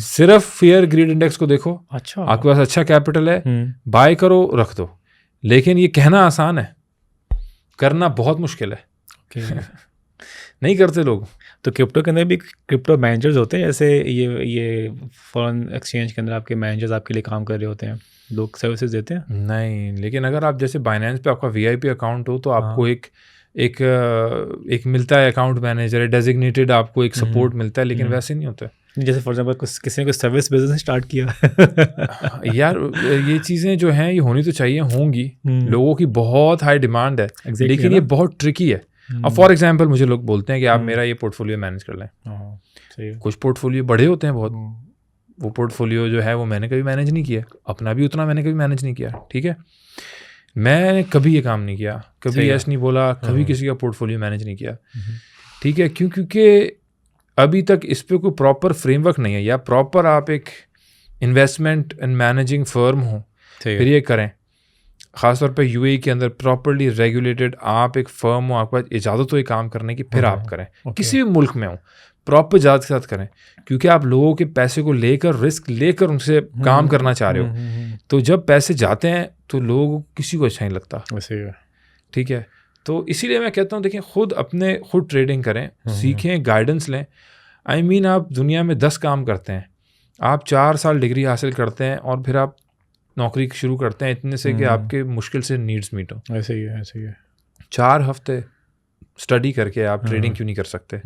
सिर्फ फियर ग्रीड इंडेक्स को देखो। अच्छा, आपके पास अच्छा कैपिटल है, बाय करो, रख दो। लेकिन ये कहना आसान है, करना बहुत मुश्किल है। नहीं करते लोग। तो क्रिप्टो के अंदर भी क्रिप्टो मैनेजर्स होते हैं, जैसे ये फॉरेन एक्सचेंज के अंदर आपके मैनेजर्स आपके लिए काम कर रहे होते हैं, लोग सर्विसेज देते हैं? नहीं, लेकिन अगर आप जैसे बाइनेंस पे आपका VIP अकाउंट हो तो आपको एक मिलता है अकाउंट मैनेजर, डेजिग्नेटेड, आपको एक सपोर्ट मिलता है, लेकिन वैसे नहीं होता है। जैसे फॉर एग्जांपल किसी ने कोई सर्विस बिजनेस स्टार्ट किया यार ये चीज़ें जो हैं ये होनी तो चाहिए, होंगी, लोगों की बहुत हाई डिमांड है, लेकिन ये बहुत ट्रिकी है। अब फॉर एग्जांपल मुझे लोग बोलते हैं कि आप मेरा ये पोर्टफोलियो मैनेज कर लें। कुछ पोर्टफोलियो बड़े होते हैं बहुत, वो पोर्टफोलियो जो है वो मैंने कभी मैनेज नहीं किया, अपना भी उतना मैंने कभी मैनेज नहीं किया। ठीक है, मैंने कभी ये काम नहीं किया, कभी ऐसा नहीं बोला, कभी किसी का पोर्टफोलियो मैनेज नहीं किया। ठीक है, क्योंकि अभी तक इस पर कोई प्रॉपर फ्रेमवर्क नहीं है, या प्रॉपर आप एक इन्वेस्टमेंट एंड मैनेजिंग फर्म हो फिर ये करें। ख़ासतौर पे UAE के अंदर प्रॉपर्ली रेगुलेटेड आप एक फर्म हो, आपके पास इजाज़त हो ये काम करने की, फिर आप करें। किसी भी मुल्क में हो प्रॉपर इजाज़त के साथ करें, क्योंकि आप लोगों के पैसे को लेकर, रिस्क लेकर उनसे काम करना चाह रहे हो। तो जब पैसे जाते हैं तो लोगों को किसी को अच्छा नहीं लगता। ठीक है, तो इसीलिए मैं कहता हूँ देखिए, खुद ट्रेडिंग करें, सीखें, गाइडेंस लें। आई मीन आप दुनिया में 10 काम करते हैं, आप 4 साल डिग्री हासिल करते हैं और फिर आप नौकरी शुरू करते हैं इतने से कि आपके मुश्किल से नीड्स मीट हो। ऐसे ही है 4 हफ्ते स्टडी करके आप ट्रेडिंग क्यों नहीं कर सकते?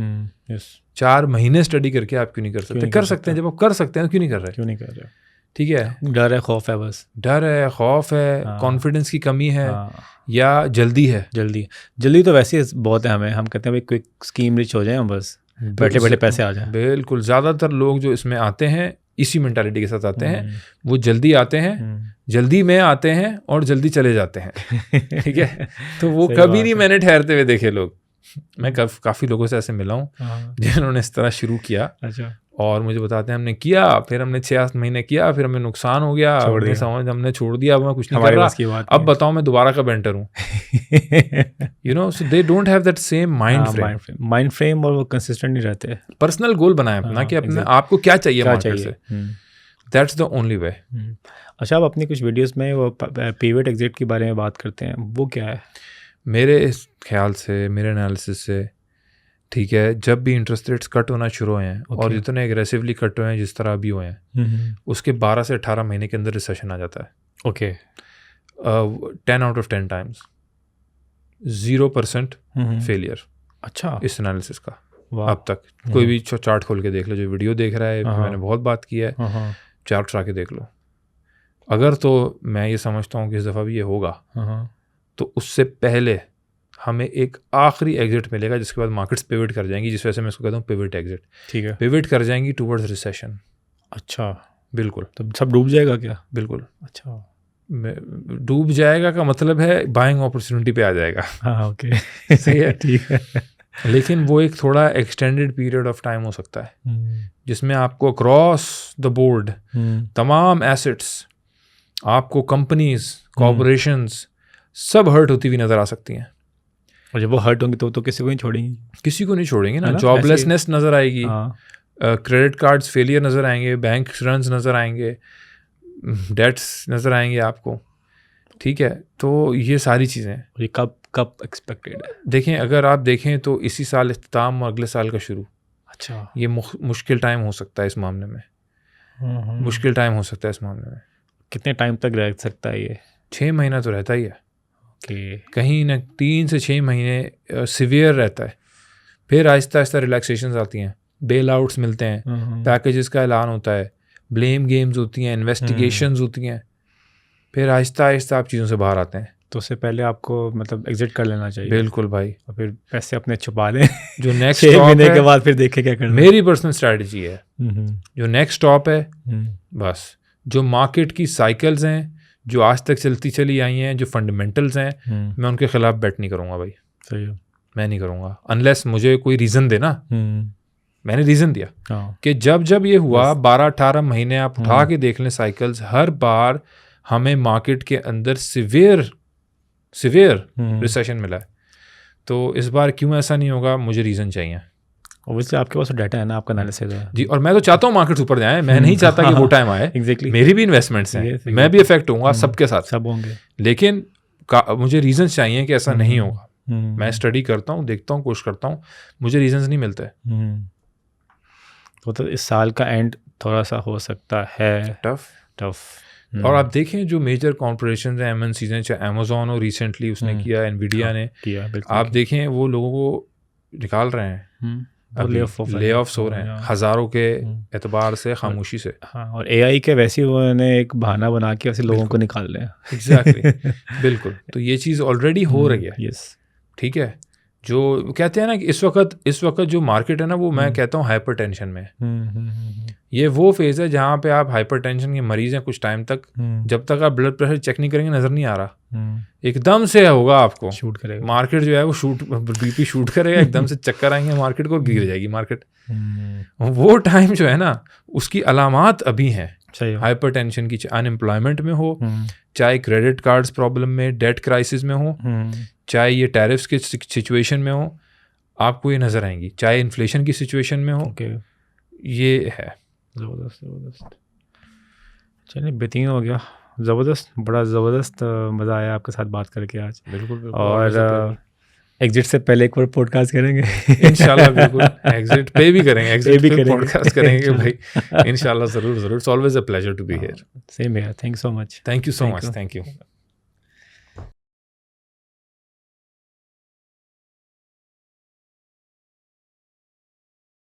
4 महीने स्टडी करके आप क्यों नहीं कर सकते? कर सकते हैं, जब आप कर सकते हैं क्यों नहीं कर रहे? ठीक है, डर है, खौफ है, बस डर है, खौफ है, कॉन्फिडेंस की कमी है, या जल्दी है। जल्दी तो वैसे ही बहुत है हमें, हम कहते हैं भाई क्विक स्कीम रिच हो जाए, हम बस बैठे बैठे पैसे आ जाए। बिल्कुल, ज़्यादातर लोग जो इसमें आते हैं इसी मेंटालिटी के साथ आते हैं, वो जल्दी आते हैं, जल्दी में आते हैं और जल्दी चले जाते हैं। ठीक है, तो वो कभी नहीं मैंने ठहरते हुए देखे लोग। मैं काफ़ी लोगों से ऐसे मिला हूँ जिन्होंने इस तरह शुरू किया। अच्छा, और मुझे बताते हैं हमने किया, फिर हमने 6-8 महीने किया, फिर हमें नुकसान हो गया, हमने छोड़ दिया, अब मैं कुछ नहीं कर रहा, अब बताओ मैं दोबारा कब एंटर हूँ? So they don't have that same mind frame, और वो कंसिस्टेंट नहीं रहते। पर्सनल गोल बनाए अपना कि अपने आपको क्या चाहिए मार्केट से, दैट्स द ओनली वे। अच्छा, आप अपनी कुछ वीडियोस में वो पिवट एग्जिट के बारे में बात करते हैं, वो क्या है? मेरे ख्याल से, मेरे एनालिसिस से, ठीक है, जब भी इंटरेस्ट रेट्स कट होना शुरू हुए हैं और जितने एग्रेसिवली कट हुए हैं जिस तरह अभी हुए हैं, उसके 12 से 18 महीने के अंदर रिसेशन आ जाता है। 10 out of 10 टाइम्स 0% फेलियर। अच्छा, इस एनालिसिस का अब तक कोई भी चार्ट खोल के देख लो, जो वीडियो देख रहा है, मैंने बहुत बात की है, चार्ट उठा के देख लो। अगर तो मैं ये समझता हूँ कि इस दफ़ा भी ये होगा, तो उससे पहले हमें एक आखिरी एग्जिट मिलेगा जिसके बाद मार्केट्स पिवट कर जाएंगी, जिस वजह से मैं इसको कहता हूँ पिवट एग्जिट। ठीक है, पिवट कर जाएंगी टुवर्ड्स रिसेशन। अच्छा, बिल्कुल, तब सब डूब जाएगा क्या? बिल्कुल। अच्छा, डूब जाएगा का मतलब है बाइंग अपॉर्चुनिटी पे आ जाएगा। हाँ ओके सही है, ठीक है। लेकिन वो एक थोड़ा एक्सटेंडेड पीरियड ऑफ टाइम हो सकता है जिसमें आपको अक्रॉस द बोर्ड तमाम एसेट्स, आपको कंपनीज, कॉर्पोरेशंस सब हर्ट होती हुई नज़र आ सकती हैं। और जब वो हर्ट होंगे तो किसी को नहीं छोड़ेंगी, किसी को नहीं छोड़ेंगे ना। ना? जॉबलेसनेस नज़र आएगी, हाँ क्रेडिट कार्ड्स फेलियर नज़र आएंगे, बैंक रन्स नज़र आएंगे, डेट्स नज़र आएंगे आपको। ठीक है, तो ये सारी चीज़ें और ये कब एक्सपेक्टेड है? देखें, अगर आप देखें तो इसी साल इख्तिताम और अगले साल का शुरू। अच्छा, ये मुश्किल टाइम हो सकता है इस मामले में। मुश्किल टाइम हो सकता है इस मामले में। कितने टाइम तक रह सकता है ये? 6 महीना तो रहता ही है कि कहीं ना, 3 से 6 महीने सिवियर रहता है। फिर आहिस्ता आहिस्ता रिलैक्सेशंस आती हैं, बेल आउट्स मिलते हैं, पैकेजेस का ऐलान होता है, ब्लेम गेम्स होती हैं, इन्वेस्टिगेशंस होती हैं, फिर आहिस्ता आहिस्ता आप चीज़ों से बाहर आते हैं। तो उससे पहले आपको मतलब एग्जिट कर लेना चाहिए। बिल्कुल भाई, और फिर पैसे अपने छुपा लें जो नेक्स्ट 6 स्टॉप महीने के है, बाद फिर देखें क्या करना है। मेरी पर्सनल स्ट्रैटेजी है, जो नेक्स्ट स्टॉप है, हम्म, बस जो मार्केट की साइकिल्स हैं जो आज तक चलती चली आई हैं, जो फंडामेंटल्स हैं, मैं उनके खिलाफ बेट नहीं करूँगा भाई। सही है। मैं नहीं करूँगा अनलेस मुझे कोई रीज़न देना। मैंने रीज़न दिया हाँ कि जब ये हुआ 12-18 महीने आप उठा के देख लें साइकिल्स, हर बार हमें मार्केट के अंदर सिवियर रिसेशन मिला है। तो इस बार क्यों ऐसा नहीं होगा, मुझे रीज़न चाहिए। ऑब्वियसली आपके पास डाटा है ना, आपका एनालिसिस है जी, और मैं तो चाहता हूँ मार्केट्स ऊपर जाए, मैं नहीं चाहता कि वो टाइम आए। एग्जैक्टली, मेरी भी इन्वेस्टमेंट्स हैं, मैं भी इफेक्ट होऊंगा, सबके साथ सब होंगे, लेकिन मुझे रीजंस चाहिए कि ऐसा नहीं होगा। मैं स्टडी करता हूँ, देखता हूँ, कोशिश करता हूँ, मुझे रीजंस नहीं मिलते। तो इस साल का एंड थोड़ा सा हो सकता है टफ। और आप देखें जो मेजर कॉर्पोरेशन हैं, MNCs हैं, चाहे अमेजोन हो, रिसेंटली उसने किया, एनवीडिया ने किया, आप देखें वो लोगों को निकाल रहे हैं, ले ऑफ्स हो रहे हैं हज़ारों के एतबार से, खामोशी से। हाँ, और AI के वैसे उन्होंने एक बहाना बना के वैसे लोगों को निकाल लिया। एग्जैक्टली बिल्कुल। तो ये चीज़ ऑलरेडी हो रही है। यस, ठीक है, जो कहते हैं ना कि इस वक्त जो मार्केट है ना, वो मैं कहता हूँ हाइपर टेंशन में। ये वो फेज़ है जहाँ पे आप हाइपर टेंशन के मरीज हैं कुछ टाइम तक, जब तक आप ब्लड प्रेशर चेक नहीं करेंगे नज़र नहीं आ रहा, एकदम से होगा आपको शूट करेगा मार्केट जो है वो BP शूट करेगा, एकदम से चक्कर आएंगे मार्केट को, गिर जाएगी मार्केट। वो टाइम जो है ना, उसकी अलामात अभी हैं हाइपर टेंशन की, अनएम्प्लॉयमेंट में हो, चाहे क्रेडिट कार्ड्स प्रॉब्लम में, डेट क्राइसिस में हो, चाहे ये टैरिफ्स के सिचुएशन में हो, आपको ये नज़र आएंगी, चाहे इन्फ्लेशन की सिचुएशन में हो। ये है ज़बरदस्त। चलिए बेहतरीन हो गया, ज़बरदस्त, बड़ा ज़बरदस्त मज़ा आया आपके साथ बात करके आज। बिल्कुल। और एग्जिट से पहले एक बार पॉडकास्ट करेंगे इंशाल्लाह, बिल्कुल एग्जिट पे भी करेंगे, एग्जिट पे पॉडकास्ट करेंगे भाई इंशाल्लाह, ज़रूर। It's always a pleasure to be here. Same here, thank you so much. Thank you so much, thank you.